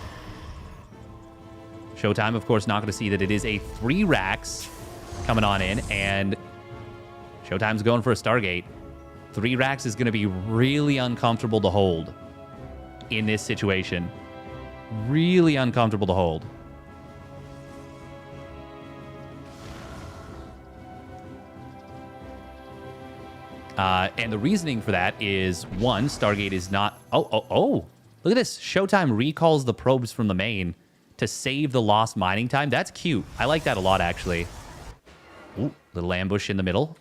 ShoWTimE, of course, not going to see that it is a 3 racks coming on in, and ShoWTimE's going for a Stargate. 3 racks is going to be really uncomfortable to hold in this situation. Really uncomfortable to hold. And the reasoning for that is, one, Stargate is not... Oh. Look at this. ShoWTimE recalls the probes from the main to save the lost mining time. That's cute. I like that a lot, actually. Ooh, little ambush in the middle.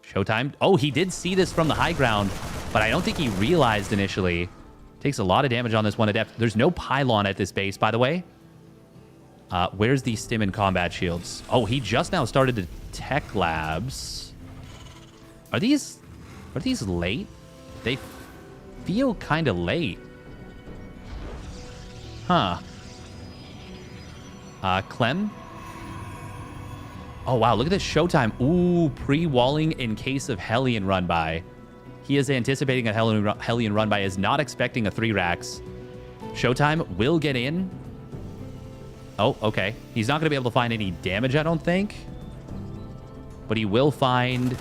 ShoWTimE. Oh, he did see this from the high ground, but I don't think he realized initially. Takes a lot of damage on this one at depth. There's no pylon at this base, by the way. Where's the stim and combat shields? Oh, he just now started to Tech Labs. Are these late? They feel kind of late. Huh. Clem? Oh, wow. Look at this ShoWTimE. Ooh, pre-walling in case of Hellion run by. He is anticipating a Hellion run by, is not expecting a 3 racks. ShoWTimE will get in. Oh, okay. He's not going to be able to find any damage, I don't think. But he will find...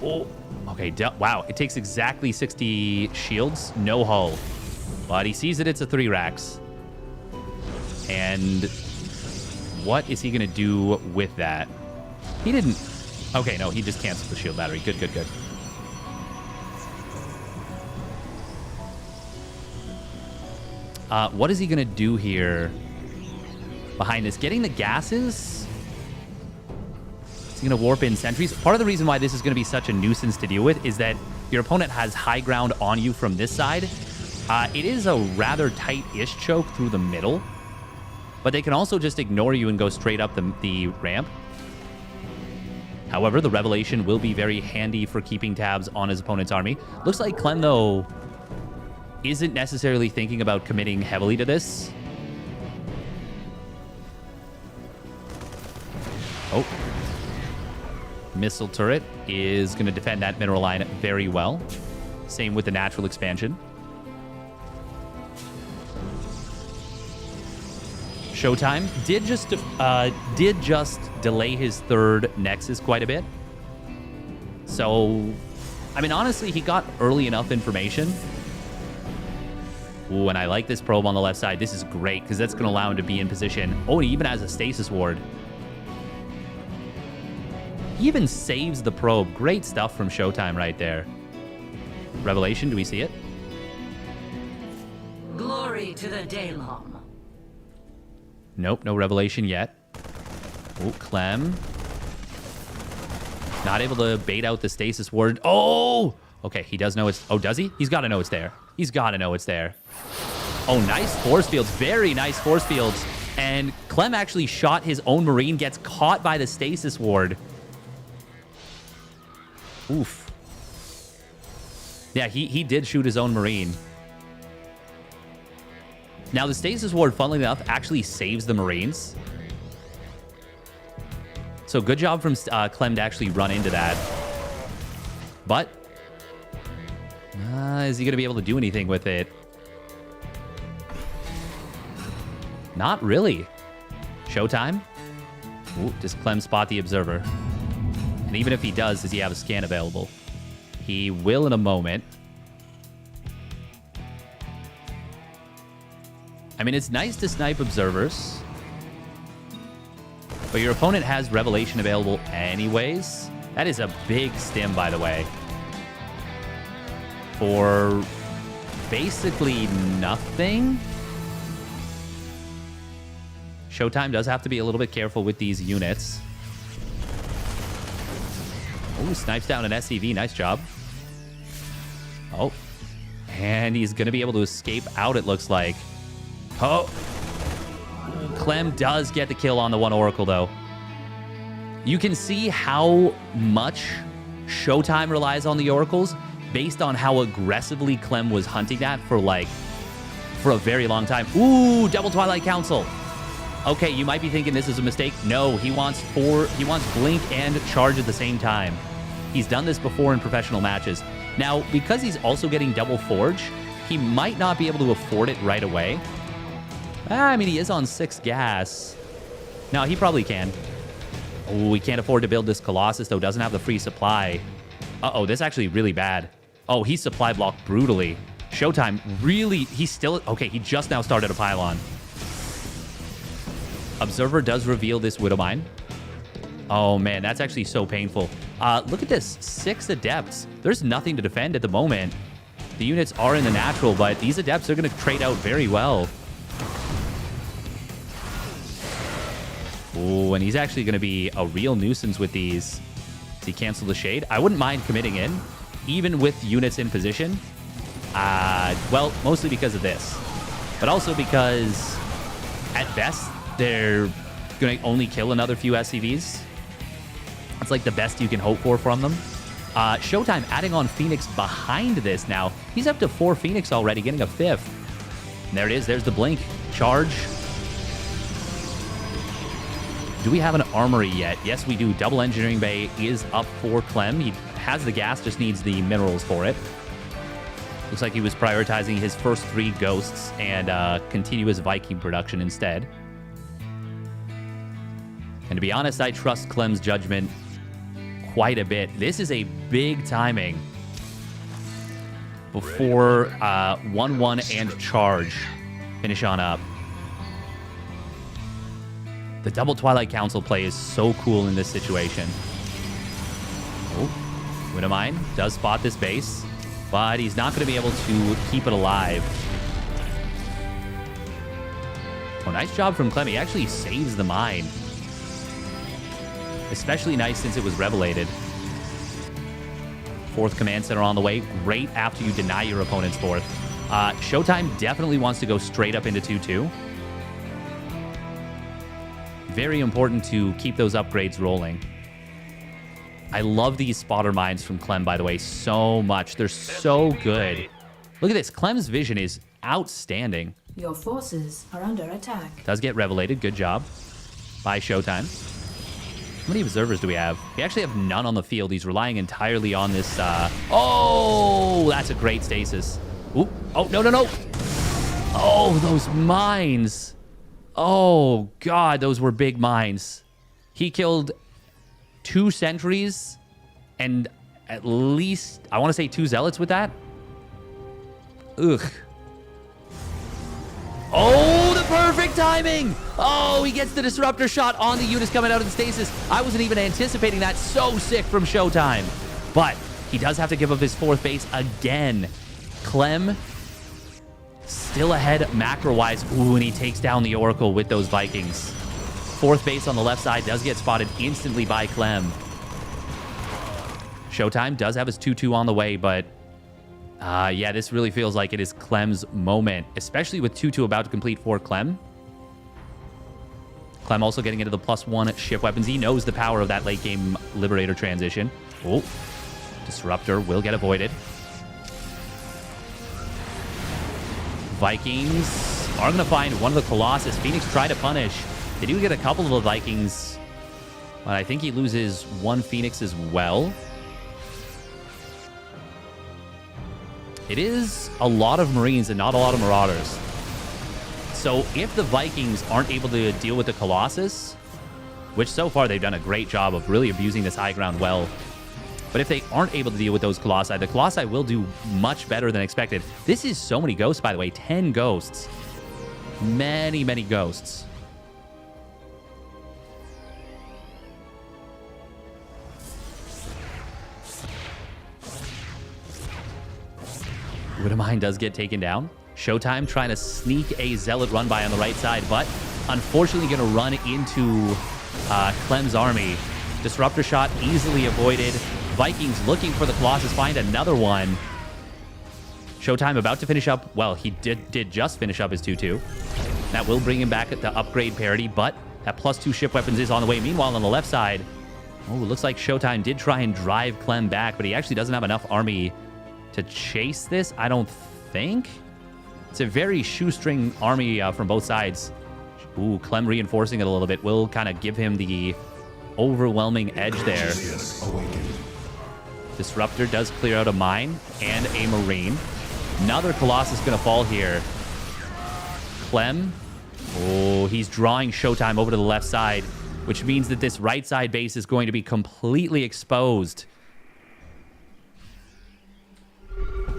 Oh, okay. Wow. It takes exactly 60 shields. No hull. But he sees that it's a 3 racks. And what is he going to do with that? He didn't... Okay, no. He just canceled the shield battery. Good, good, good. What is he going to do here behind this? Getting the gases? Is he going to warp in sentries? Part of the reason why this is going to be such a nuisance to deal with is that your opponent has high ground on you from this side. It is a rather tight-ish choke through the middle, but they can also just ignore you and go straight up the ramp. However, the Revelation will be very handy for keeping tabs on his opponent's army. Looks like Clem, though, isn't necessarily thinking about committing heavily to this. Oh. Missile turret is going to defend that mineral line very well. Same with the natural expansion. ShoWTimE did just delay his 3rd Nexus quite a bit. So, I mean, honestly, he got early enough information. Ooh, and I like this probe on the left side. This is great, because that's going to allow him to be in position. Oh, he even has a stasis ward. He even saves the probe. Great stuff from ShoWTimE right there. Revelation, do we see it? Glory to the Daylong. Nope, no Revelation yet. Oh, Clem. Not able to bait out the stasis ward. Oh! Okay, he does know it's... Oh, does he? He's got to know it's there. He's got to know it's there. Oh, nice force fields. Very nice force fields. And Clem actually shot his own Marine, gets caught by the stasis ward. Oof. Yeah, he did shoot his own Marine. Now, the stasis ward, funnily enough, actually saves the Marines. So good job from Clem to actually run into that. But is he going to be able to do anything with it? Not really. ShoWTimE? Ooh, does Clem spot the observer? And even if he does he have a scan available? He will in a moment. I mean, it's nice to snipe observers, but your opponent has Revelation available anyways. That is a big stim, by the way, for basically nothing. ShoWTimE does have to be a little bit careful with these units. Oh, snipes down an SCV. Nice job. Oh, and he's going to be able to escape out, it looks like. Oh, Clem does get the kill on the one Oracle, though. You can see how much ShoWTimE relies on the Oracles based on how aggressively Clem was hunting that for a very long time. Ooh, double Twilight Council. Okay, you might be thinking this is a mistake. No, he wants Blink and Charge at the same time. He's done this before in professional matches. Now, because he's also getting double Forge, he might not be able to afford it right away. I mean, he is on 6 gas. No, he probably can. Oh, we can't afford to build this Colossus, though. Doesn't have the free supply. Uh-oh, this is actually really bad. Oh, he's supply blocked brutally. ShoWTimE really... He's still... Okay, he just now started a pylon. Observer does reveal this Widowmine. Oh, man, that's actually so painful. Look at this. 6 Adepts. There's nothing to defend at the moment. The units are in the natural, but these Adepts are going to trade out very well. Ooh, and he's actually going to be a real nuisance with these. Does he cancel the Shade? I wouldn't mind committing in, even with units in position. Well, mostly because of this. But also because, at best, they're going to only kill another few SCVs. It's like the best you can hope for from them. ShoWTimE adding on Phoenix behind this now. He's up to 4 Phoenix already, getting a 5th. And there it is. There's the blink. Charge. Do we have an armory yet? Yes, we do. Double engineering bay is up for Clem. He has the gas, just needs the minerals for it. Looks like he was prioritizing his first 3 ghosts and continuous Viking production instead. And to be honest, I trust Clem's judgment quite a bit. This is a big timing before 1-1 and charge finish on up. The double Twilight Council play is so cool in this situation. Oh, Widowmine does spot this base, but he's not going to be able to keep it alive. Oh, nice job from Clem. He actually saves the mine. Especially nice since it was revelated. 4th command center on the way. Great after you deny your opponent's 4th. ShoWTimE definitely wants to go straight up into 2-2. Very important to keep those upgrades rolling. I love these spotter mines from Clem, by the way, so much. They're so good. Look at this. Clem's vision is outstanding. Your forces are under attack. Does get revelated. Good job by ShoWTimE. How many observers do we have? We actually have none on the field. He's relying entirely on this. Oh, that's a great stasis. Ooh. Oh, no. Oh, those mines. Oh, God, those were big mines. He killed 2 sentries and at least, I want to say 2 zealots with that. Ugh. Oh, the perfect timing. Oh, he gets the disruptor shot on the units coming out of the stasis. I wasn't even anticipating that. So sick from ShoWTimE. But he does have to give up his 4th base again. Clem still ahead macro-wise. Ooh, and he takes down the Oracle with those Vikings. 4th base on the left side does get spotted instantly by Clem. ShoWTimE does have his 2-2 on the way, but yeah, this really feels like it is Clem's moment, especially with 2-2 about to complete for Clem. Clem also getting into the +1 ship weapons. He knows the power of that late game Liberator transition. Oh, Disruptor will get avoided. Vikings are going to find one of the Colossus. Phoenix try to punish. They do get a couple of the Vikings, but I think he loses 1 Phoenix as well. It is a lot of Marines and not a lot of Marauders. So if the Vikings aren't able to deal with the Colossus, which so far they've done a great job of really abusing this high ground well, but if they aren't able to deal with those Colossi, the Colossi will do much better than expected. This is so many ghosts, by the way. 10 ghosts. Many, many ghosts. Widowmine does get taken down. ShoWTimE trying to sneak a Zealot run by on the right side, but unfortunately going to run into Clem's army. Disruptor shot easily avoided. Vikings looking for the Colossus, find another one. ShoWTimE about to finish up. Well, he did just finish up his 2-2. That will bring him back at the upgrade parity, but that +2 ship weapons is on the way. Meanwhile, on the left side, oh, it looks like ShoWTimE did try and drive Clem back, but he actually doesn't have enough army to chase this, I don't think. It's a very shoestring army from both sides. Ooh, Clem reinforcing it a little bit will kind of give him the overwhelming edge there. Disruptor does clear out a mine and a Marine. Another Colossus going to fall here. Clem, oh, he's drawing ShoWTimE over to the left side, which means that this right side base is going to be completely exposed.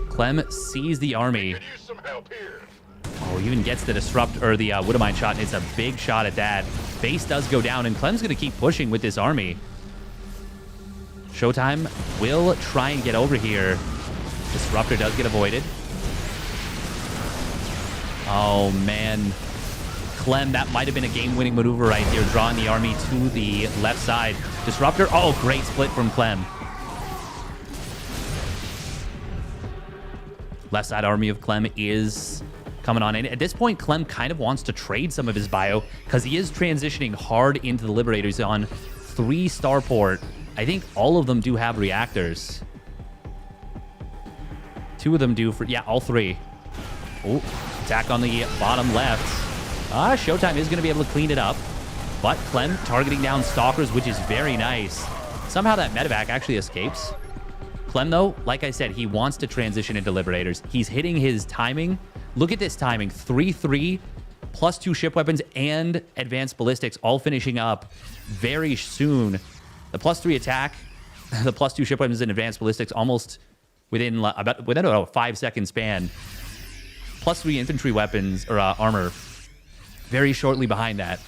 Clem sees the army. Oh, even gets the disrupt or the Widowmine shot, and it's a big shot at that. Base does go down, and Clem's going to keep pushing with this army. ShoWTimE will try and get over here. Disruptor does get avoided. Oh, man. Clem, that might have been a game-winning maneuver right here, drawing the army to the left side. Disruptor, oh, great split from Clem. Left side army of Clem is coming on in. At this point, Clem kind of wants to trade some of his bio because he is transitioning hard into the Liberators on 3 starport I think all of them do have reactors. 2 of them do for... Yeah, all 3. Oh, attack on the bottom left. ShoWTimE is going to be able to clean it up. But Clem targeting down Stalkers, which is very nice. Somehow that medevac actually escapes. Clem, though, like I said, he wants to transition into Liberators. He's hitting his timing. Look at this timing. 3-3, plus 2 ship weapons, and advanced ballistics all finishing up very soon. The plus 3 attack, the plus 2 ship weapons and advanced ballistics almost within a 5-second span. Plus 3 infantry weapons, or armor, very shortly behind that.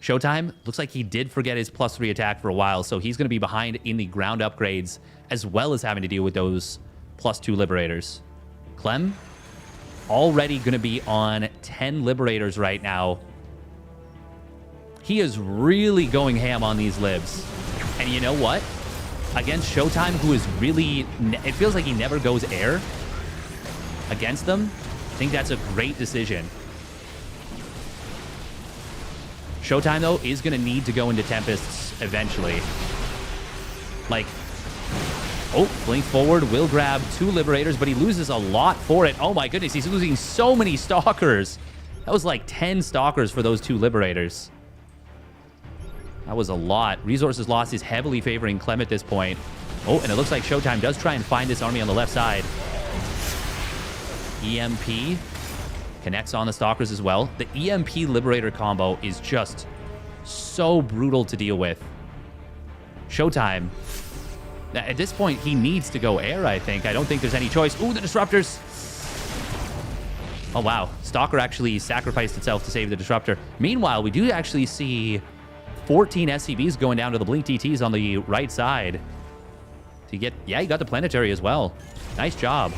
ShoWTimE looks like he did forget his plus 3 attack for a while, so he's going to be behind in the ground upgrades, as well as having to deal with those plus 2 Liberators. Clem, already going to be on 10 Liberators right now. He is really going ham on these libs. And you know what? Against ShoWTimE, who is really... It feels like he never goes air against them. I think that's a great decision. ShoWTimE, though, is going to need to go into Tempests eventually. Like, oh, blink forward, will grab 2 Liberators, but he loses a lot for it. Oh my goodness, he's losing so many Stalkers. That was like 10 Stalkers for those 2 Liberators. That was a lot. Resources lost is heavily favoring Clem at this point. Oh, and it looks like ShoWTimE does try and find this army on the left side. EMP connects on the Stalkers as well. The EMP Liberator combo is just so brutal to deal with. ShoWTimE, at this point, he needs to go air, I think. I don't think there's any choice. Ooh, the Disruptors. Oh, wow. Stalker actually sacrificed itself to save the Disruptor. Meanwhile, we do actually see 14 SCVs going down to the Blink DTs on the right side. To get, yeah, he got the Planetary as well. Nice job.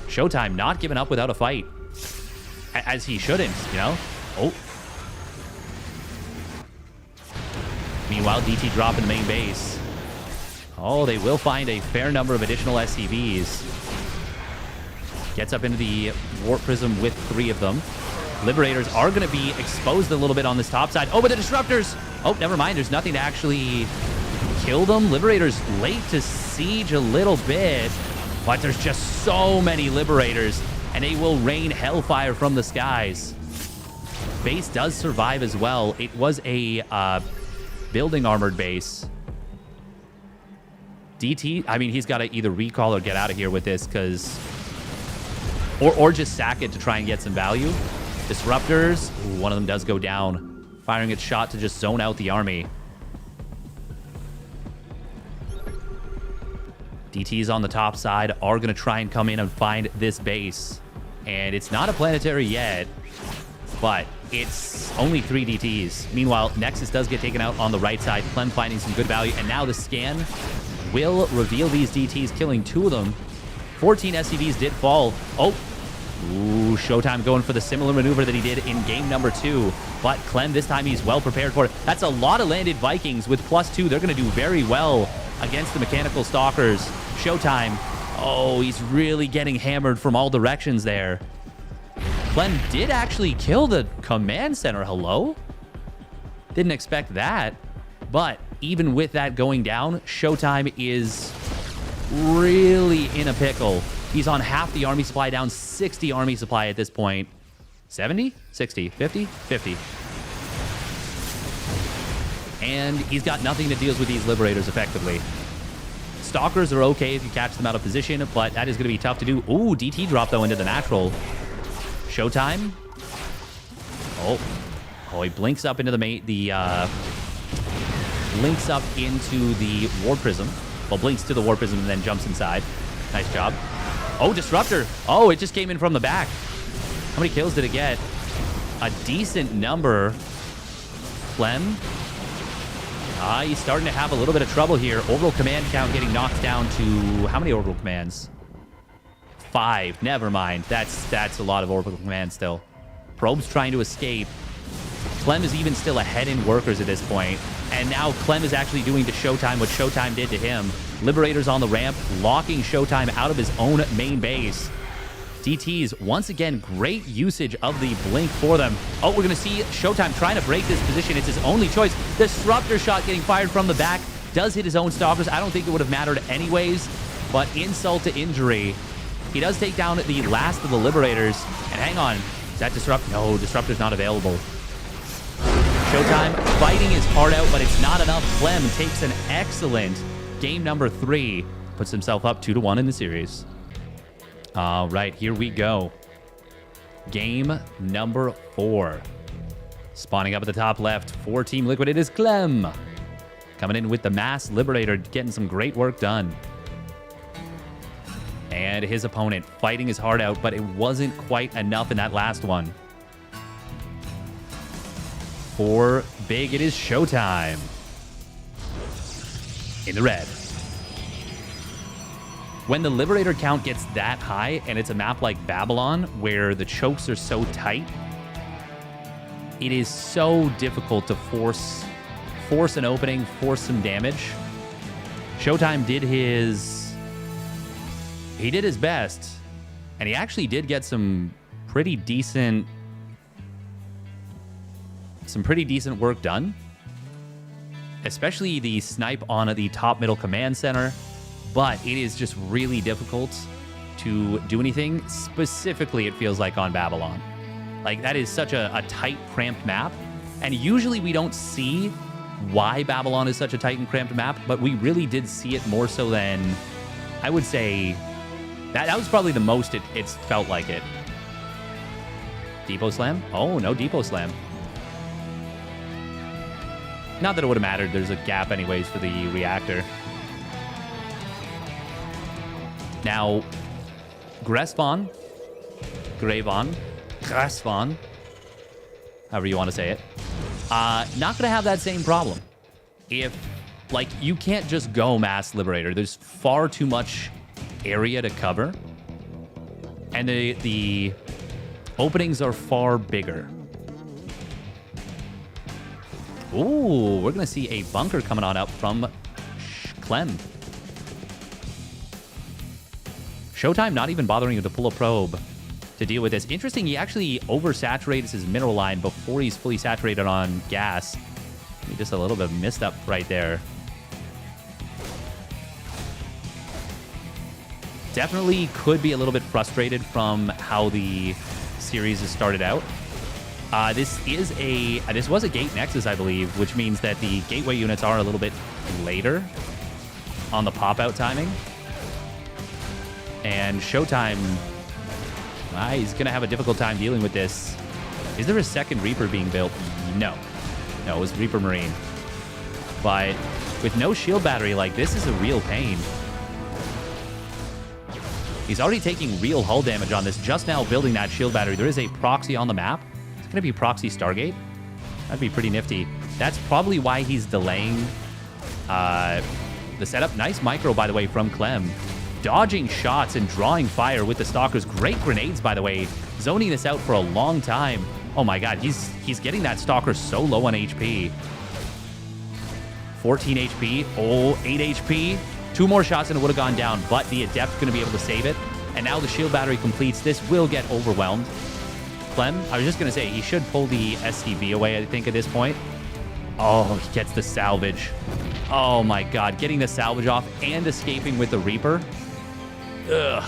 ShoWTimE not giving up without a fight. As he shouldn't, you know? Oh. Meanwhile, DT drop in the main base. Oh, they will find a fair number of additional SCVs. Gets up into the Warp Prism with 3 of them. Liberators are going to be exposed a little bit on this top side. Oh, but the Disruptors! Oh, never mind. There's nothing to actually kill them. Liberators late to siege a little bit. But there's just so many Liberators, and they will rain hellfire from the skies. Base does survive as well. It was a building armored base. DT, I mean, he's got to either recall or get out of here with this, because... Or just sack it to try and get some value. Disruptors, ooh, one of them does go down. Firing its shot to just zone out the army. DTs on the top side are going to try and come in and find this base. And it's not a planetary yet, but it's only 3 DTs. Meanwhile, Nexus does get taken out on the right side. Clem finding some good value. And now the scan will reveal these DTs, killing 2 of them. 14 SCVs did fall. Oh, ooh, ShoWTimE going for the similar maneuver that he did in game number 2. But Clem, this time he's well prepared for it. That's a lot of landed Vikings with +2. They're going to do very well against the mechanical Stalkers. ShoWTimE, oh, he's really getting hammered from all directions there. Clem did actually kill the command center. Hello? Didn't expect that. But even with that going down, ShoWTimE is really in a pickle. He's on half the army supply, down 60 army supply at this point. 70? 60? 50? 50. And he's got nothing that deals with these Liberators effectively. Stalkers are okay if you catch them out of position, but that is going to be tough to do. Ooh, DT drop, though, into the natural. ShoWTimE. Oh, he blinks up into blinks up into the War Prism. Well, blinks to the War Prism and then jumps inside. Nice job. Oh, Disruptor. Oh, it just came in from the back. How many kills did it get? A decent number. Clem. He's starting to have a little bit of trouble here. Orbital command count getting knocked down to... How many orbital commands? 5. Never mind. That's a lot of orbital commands still. Probe's trying to escape. Clem is even still ahead in workers at this point. And now Clem is actually doing to ShoWTimE what ShoWTimE did to him. Liberators on the ramp, locking ShoWTimE out of his own main base. DTs, once again, great usage of the blink for them. Oh, we're going to see ShoWTimE trying to break this position. It's his only choice. Disruptor shot getting fired from the back. Does hit his own stalkers. I don't think it would have mattered anyways, but insult to injury. He does take down the last of the Liberators. And hang on, is that Disrupt? No, Disruptor's not available. ShoWTimE fighting his heart out, but it's not enough. Clem takes an excellent game number 3. Puts himself up 2-1 in the series. All right, here we go. Game number 4. Spawning up at the top left for Team Liquid, it is Clem. Coming in with the Mass Liberator, getting some great work done. And his opponent fighting his heart out, but it wasn't quite enough in that last one. For Big, it is ShoWTimE. In the red. When the Liberator count gets that high, and it's a map like Babylon, where the chokes are so tight, it is so difficult to force an opening, force some damage. ShoWTimE did his best, and he actually did get some pretty decent work done, especially the snipe on the top middle command center. But it is just really difficult to do anything. Specifically, it feels like on Babylon. Like, that is such a tight, cramped map. And usually we don't see why Babylon is such a tight and cramped map, but we really did see it more so than, I would say, that was probably the most it's felt like it. Depot Slam? Oh, no Depot Slam. Not that it would have mattered. There's a gap anyways for the reactor. Now, Gressvon, however you want to say it, not going to have that same problem. If, like, you can't just go Mass Liberator. There's far too much area to cover. And the openings are far bigger. Ooh, we're going to see a bunker coming on up from Clem. ShoWTimE not even bothering to pull a probe to deal with this. Interesting, he actually oversaturates his mineral line before he's fully saturated on gas. Maybe just a little bit missed up right there. Definitely could be a little bit frustrated from how the series has started out. This was a gate nexus, I believe, which means that the gateway units are a little bit later on the pop-out timing. And ShoWTimE, he's going to have a difficult time dealing with this. Is there a second Reaper being built? No. No, it was Reaper Marine. But with no shield battery, like, this is a real pain. He's already taking real hull damage on this, just now building that shield battery. There is a proxy on the map. It's going to be Proxy Stargate. That'd be pretty nifty. That's probably why he's delaying the setup. Nice micro, by the way, from Clem. Dodging shots and drawing fire with the Stalkers. Great grenades, by the way. Zoning this out for a long time. Oh my god, he's getting that Stalker so low on HP. 14 HP. Oh, 8 HP. 2 more shots and it would have gone down, but the Adept's going to be able to save it. And now the shield battery completes. This will get overwhelmed. Clem, I was just going to say, he should pull the SCV away, I think, at this point. Oh, he gets the salvage. Oh my god, getting the salvage off and escaping with the Reaper. Ugh.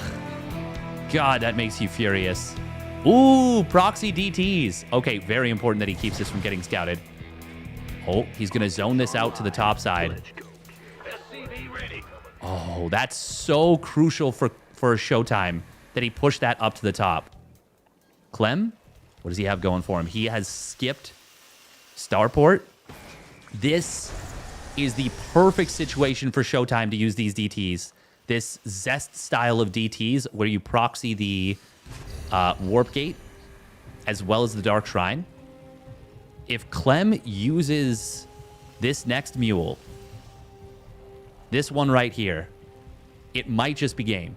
God, that makes you furious. Ooh, proxy DTs. Okay, very important that he keeps this from getting scouted. Oh, he's going to zone this out to the top side. Oh, that's so crucial for ShoWTimE that he pushed that up to the top. Clem, what does he have going for him? He has skipped Starport. This is the perfect situation for ShoWTimE to use these DTs. This Zest style of DTs where you proxy the Warp Gate as well as the Dark Shrine. If Clem uses this next mule, this one right here, it might just be game.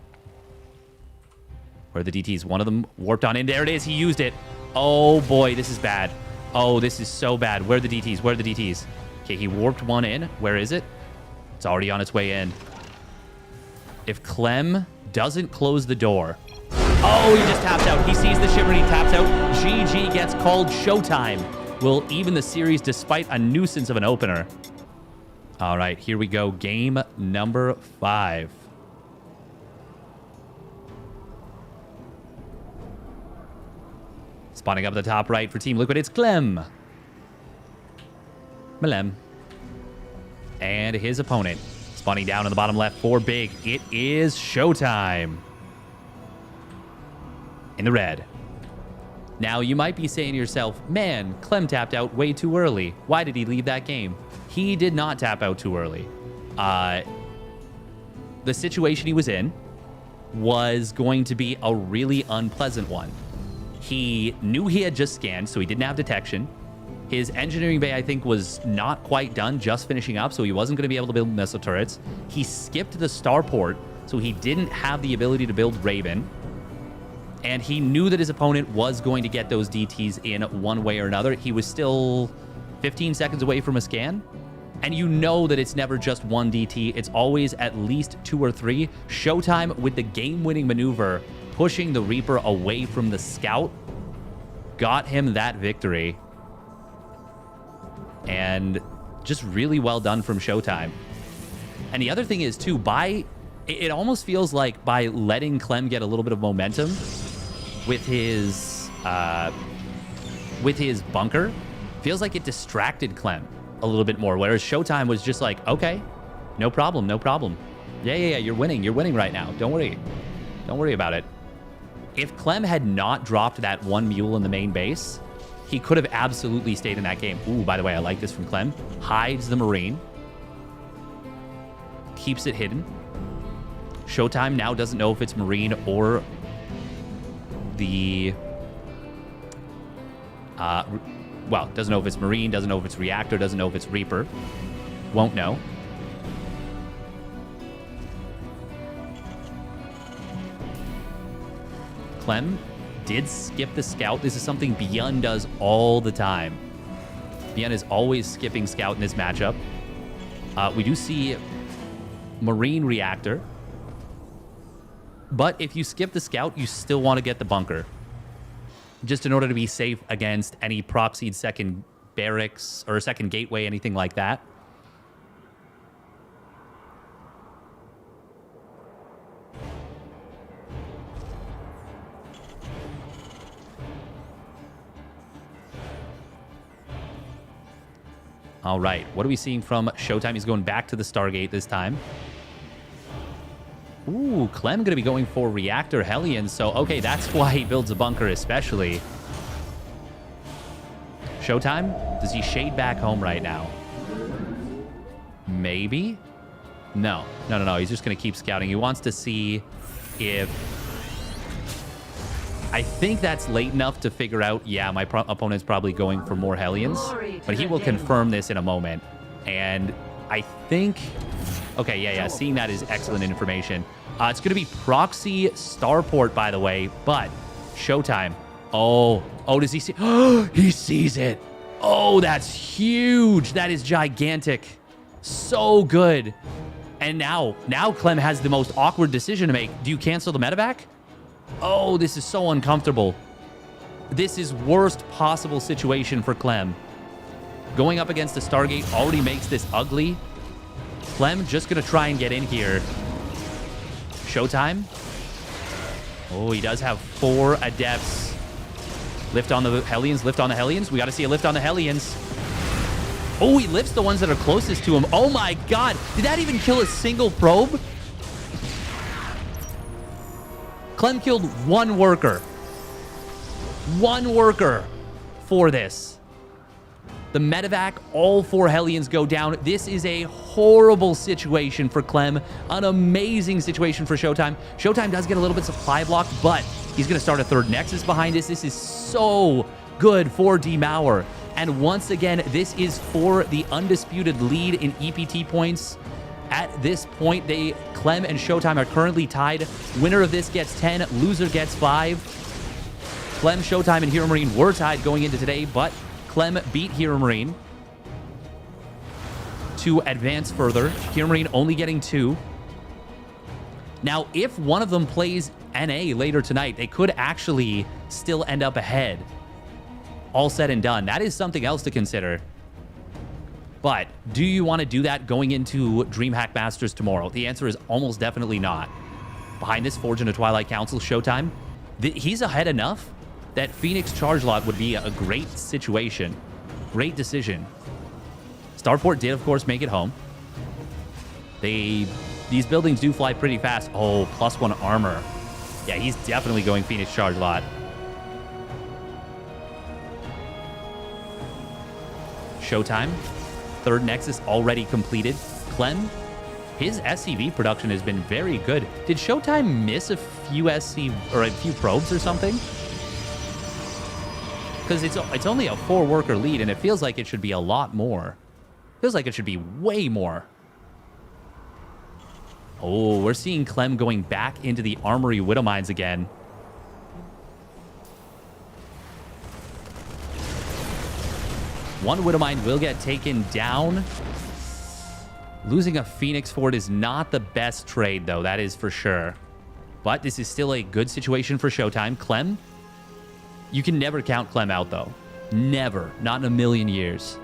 Where are the DTs? One of them warped on in. There it is. He used it. Oh, boy. This is bad. Oh, this is so bad. Where are the DTs? Where are the DTs? Okay, he warped one in. Where is it? It's already on its way in. If Clem doesn't close the door, Oh, he just taps out. He sees the shimmer and he taps out. GG gets called. ShoWTimE will even the series despite a nuisance of an opener. All right, here we go. Game number 5. Spawning up at the top right for Team Liquid, it's Clem. Malem. And his opponent. Spawning down in the bottom left for Big. It is ShoWTimE. In the red. Now, you might be saying to yourself, man, Clem tapped out way too early. Why did he leave that game? He did not tap out too early. The situation he was in was going to be a really unpleasant one. He knew he had just scanned, so he didn't have detection. His engineering bay, I think, was not quite done, just finishing up, so he wasn't going to be able to build missile turrets. He skipped the starport, so he didn't have the ability to build Raven. And he knew that his opponent was going to get those DTs in one way or another. He was still 15 seconds away from a scan. And you know that it's never just one DT. It's always at least 2 or 3. ShoWTimE with the game-winning maneuver, pushing the Reaper away from the Scout, got him that victory. And just really well done from ShoWTimE. And the other thing is, too, it almost feels like by letting Clem get a little bit of momentum with his bunker, feels like it distracted Clem a little bit more, whereas ShoWTimE was just like, okay, no problem, no problem. Yeah, you're winning right now. Don't worry about it. If Clem had not dropped that one mule in the main base, he could have absolutely stayed in that game. Ooh, by the way, I like this from Clem. Hides the Marine. Keeps it hidden. ShoWTimE now doesn't know if it's Marine or the... well, doesn't know if it's Marine, doesn't know if it's Reactor, doesn't know if it's Reaper. Won't know. Clem did skip the Scout. This is something Beyond does all the time. Beyond is always skipping Scout in this matchup. We do see Marine Reactor. But if you skip the Scout, you still want to get the bunker. Just in order to be safe against any proxied second barracks or second gateway, anything like that. All right, what are we seeing from ShoWTimE? He's going back to the Stargate this time. Ooh, Clem going to be going for Reactor Hellions. So, okay, that's why he builds a bunker especially. ShoWTimE, does he shade back home right now? Maybe? No. He's just going to keep scouting. He wants to see if... I think that's late enough to figure out, yeah, my opponent's probably going for more Hellions. But he will confirm this in a moment. And I think... Okay, yeah, seeing that is excellent information. It's going to be Proxy Starport, by the way, but ShoWTimE. Oh, does he see? Oh, he sees it. Oh, that's huge. That is gigantic. So good. And now Clem has the most awkward decision to make. Do you cancel the medevac? Oh, this is so uncomfortable. This is worst possible situation for Clem. Going up against the Stargate already makes this ugly. Clem just going to try and get in here. ShoWTimE. Oh, he does have 4 Adepts. Lift on the Hellions, lift on the Hellions. We got to see a lift on the Hellions. Oh, he lifts the ones that are closest to him. Oh my God. Did that even kill a single probe? Clem killed 1 worker. 1 worker for this. The medevac, all 4 Hellions go down. This is a horrible situation for Clem. An amazing situation for ShoWTimE. ShoWTimE does get a little bit supply block, but he's going to start a 3rd Nexus behind this. This is so good for Demauer. And once again, this is for the undisputed lead in EPT points. At this point, Clem and ShoWTimE are currently tied. Winner of this gets 10, loser gets 5. Clem, ShoWTimE, and Hero Marine were tied going into today, but Clem beat Hero Marine to advance further. Hero Marine only getting 2. Now, if one of them plays NA later tonight, they could actually still end up ahead. All said and done. That is something else to consider. But do you want to do that going into DreamHack Masters tomorrow? The answer is almost definitely not. Behind this, Forge into Twilight Council, ShoWTimE. He's ahead enough that Phoenix Charge Lot would be a great situation. Great decision. Starport did, of course, make it home. These buildings do fly pretty fast. Oh, +1 armor. Yeah, he's definitely going Phoenix Charge Lot. ShoWTimE. Third Nexus already completed. Clem, his SCV production has been very good. Did ShoWTimE miss a few or a few probes or something? Because it's only a 4-worker lead, and it feels like it should be a lot more. Feels like it should be way more. Oh, we're seeing Clem going back into the Armory Widow Mines again. One Widow Mine will get taken down. Losing a Phoenix Fort is not the best trade, though. That is for sure. But this is still a good situation for ShoWTimE. Clem, you can never count Clem out, though. Never. Not in a million years.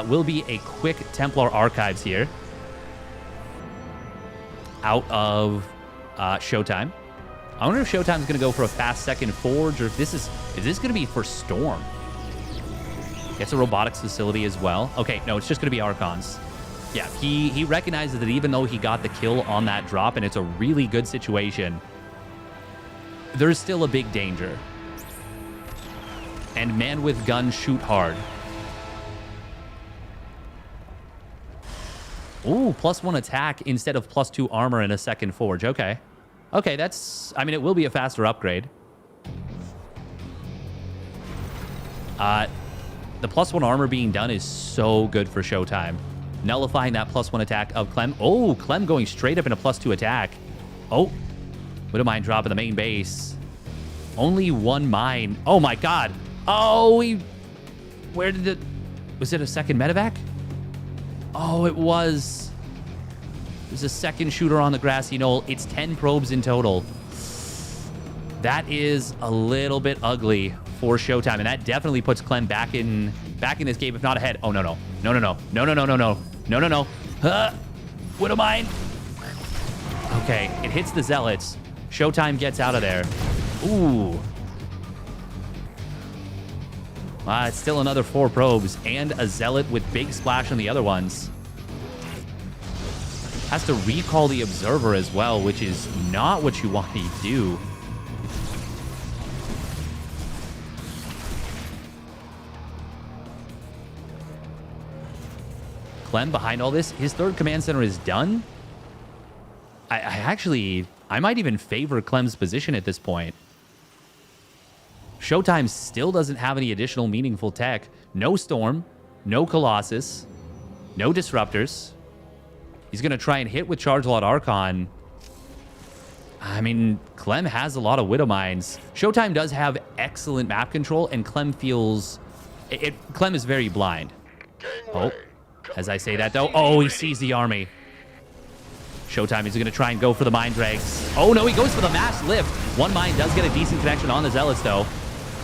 Will be a quick Templar Archives here. Out of ShoWTimE. I wonder if ShoWTimE's going to go for a fast second Forge, or if this is this going to be for Storm? Gets a robotics facility as well. Okay, no, it's just going to be Archons. Yeah, he recognizes that even though he got the kill on that drop, and it's a really good situation, there's still a big danger. And man with gun shoot hard. Ooh, +1 attack instead of +2 armor and a second Forge. Okay. Okay, that's... I mean, it will be a faster upgrade. The +1 armor being done is so good for ShoWTimE. Nullifying that +1 attack of Clem. Oh, Clem going straight up in a +2 attack. Oh, Widow Mine drop in the main base. Only one mine. Oh my god. Oh, where did it... Was it a second medevac? Oh, it was. There's a second shooter on the grassy knoll. It's 10 probes in total. That is a little bit ugly for ShoWTimE, and that definitely puts Clem back in this game, if not ahead. Oh, no, no. No, no, no. No, no, no, no, no. No, no, no. Widow Mine. Okay, it hits the Zealots. ShoWTimE gets out of there. Ooh. It's still another 4 probes and a Zealot with big splash on the other ones. Has to recall the Observer as well, which is not what you want to do. Clem behind all this. His third command center is done. I might even favor Clem's position at this point. ShoWTimE still doesn't have any additional meaningful tech. No Storm, no Colossus, no Disruptors. He's going to try and hit with Charge Lot Archon. I mean, Clem has a lot of Widow Mines. ShoWTimE does have excellent map control, and Clem feels... Clem is very blind. Oh, as I say that, though. Oh, he sees the army. ShoWTimE is going to try and go for the mine drags. Oh, no, he goes for the mass lift. One mine does get a decent connection on the Zealots, though.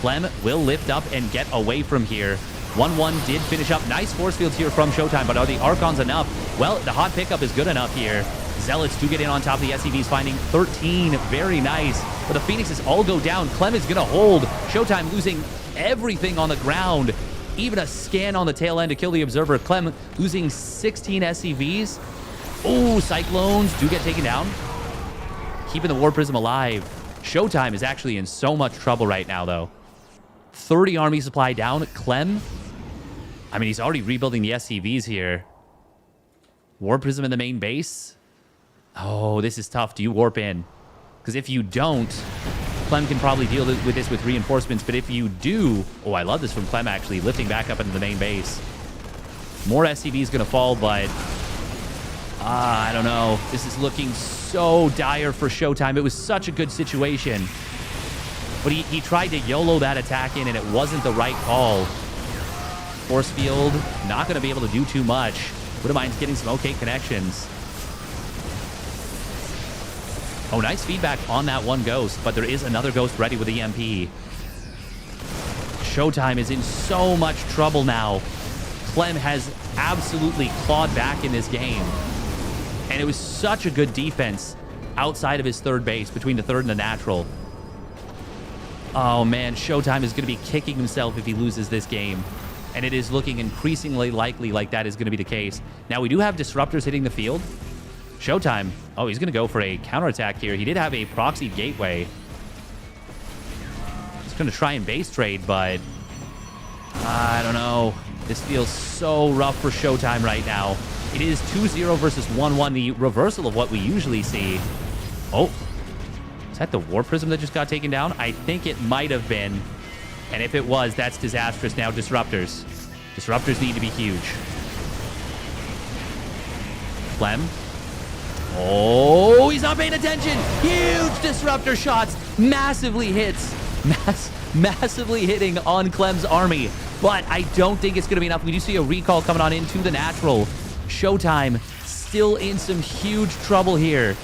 Clem will lift up and get away from here. 1-1 did finish up. Nice force fields here from ShoWTimE, but are the Archons enough? Well, the hot pickup is good enough here. Zealots do get in on top of the SCVs, finding 13. Very nice. But the Phoenixes all go down. Clem is going to hold. ShoWTimE losing everything on the ground. Even a scan on the tail end to kill the Observer. Clem losing 16 SCVs. Oh, Cyclones do get taken down. Keeping the War Prism alive. ShoWTimE is actually in so much trouble right now, though. 30 army supply down. Clem, I mean, he's already rebuilding the SCVs here. War Prism in the main base. Oh, this is tough. Do you warp in? Because if you don't, Clem can probably deal with this with reinforcements. But if you do... Oh, I love this from Clem, actually. Lifting back up into the main base. More SCVs going to fall, but... I don't know. This is looking so dire for ShoWTimE. It was such a good situation. But he tried to YOLO that attack in, and it wasn't the right call. Force field, not going to be able to do too much. Widow Mine's getting some okay connections. Oh, nice feedback on that one ghost, but there is another ghost ready with EMP. ShoWTimE is in so much trouble now. Clem has absolutely clawed back in this game. And it was such a good defense outside of his third base, between the third and the natural. Oh, man, ShoWTimE is going to be kicking himself if he loses this game. And it is looking increasingly likely like that is going to be the case. Now, we do have disruptors hitting the field. ShoWTimE, oh, he's going to go for a counterattack here. He did have a proxy gateway. He's going to try and base trade, but I don't know. This feels so rough for ShoWTimE right now. It is 2-0 versus 1-1, the reversal of what we usually see. Oh, is that the War Prism that just got taken down? I think it might have been. And if it was, that's disastrous now. Disruptors. Disruptors need to be huge. Clem. Oh, he's not paying attention. Huge disruptor shots. Massively hits. Massively hitting on Clem's army. But I don't think it's going to be enough. We do see a recall coming on into the natural. ShoWTimE still in some huge trouble here.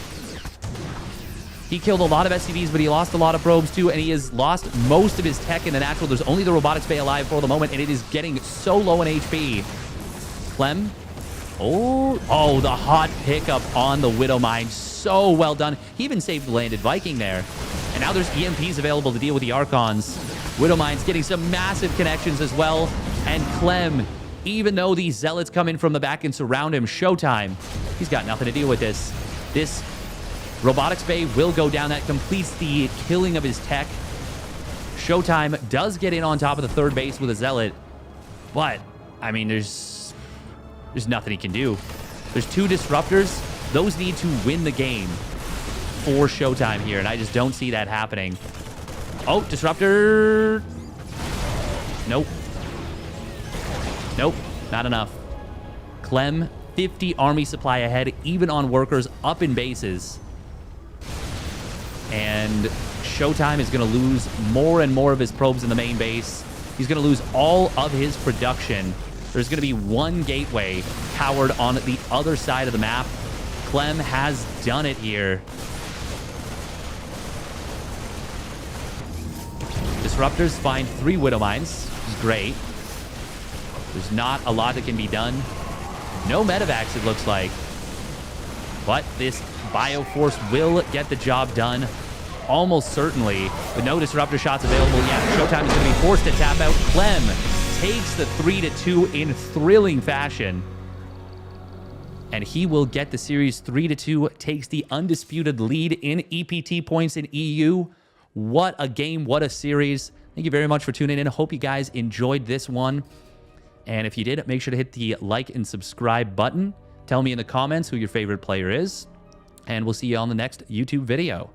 He killed a lot of SCVs, but he lost a lot of probes too, and he has lost most of his tech in the natural. There's only the Robotics Bay alive for the moment, and it is getting so low in HP. Clem. Oh, the hot pickup on the Widow Mine. So well done. He even saved the landed Viking there. And now there's EMPs available to deal with the Archons. Widow Mine's getting some massive connections as well. And Clem, even though these Zealots come in from the back and surround him, ShoWTimE, he's got nothing to deal with this. This Robotics Bay will go down. That completes the killing of his tech. ShoWTimE does get in on top of the third base with a Zealot. But, I mean, there's nothing he can do. There's two Disruptors. Those need to win the game for ShoWTimE here, and I just don't see that happening. Oh, Disruptor. Nope. Nope, not enough. Clem, 50 army supply ahead, even on workers, up in bases. And ShoWTimE is going to lose more and more of his probes in the main base. He's going to lose all of his production. There's going to be one gateway powered on the other side of the map. Clem has done it here. Disruptors find 3 Widow Mines, which is great. There's not a lot that can be done. No medevacs, it looks like. But this Bioforce will get the job done, almost certainly. With no Disruptor shots available yet, ShoWTimE is going to be forced to tap out. Clem takes the 3-2 in thrilling fashion. And he will get the series 3-2, takes the undisputed lead in EPT points in EU. What a game, what a series. Thank you very much for tuning in. I hope you guys enjoyed this one. And if you did, make sure to hit the like and subscribe button. Tell me in the comments who your favorite player is. And we'll see you on the next YouTube video.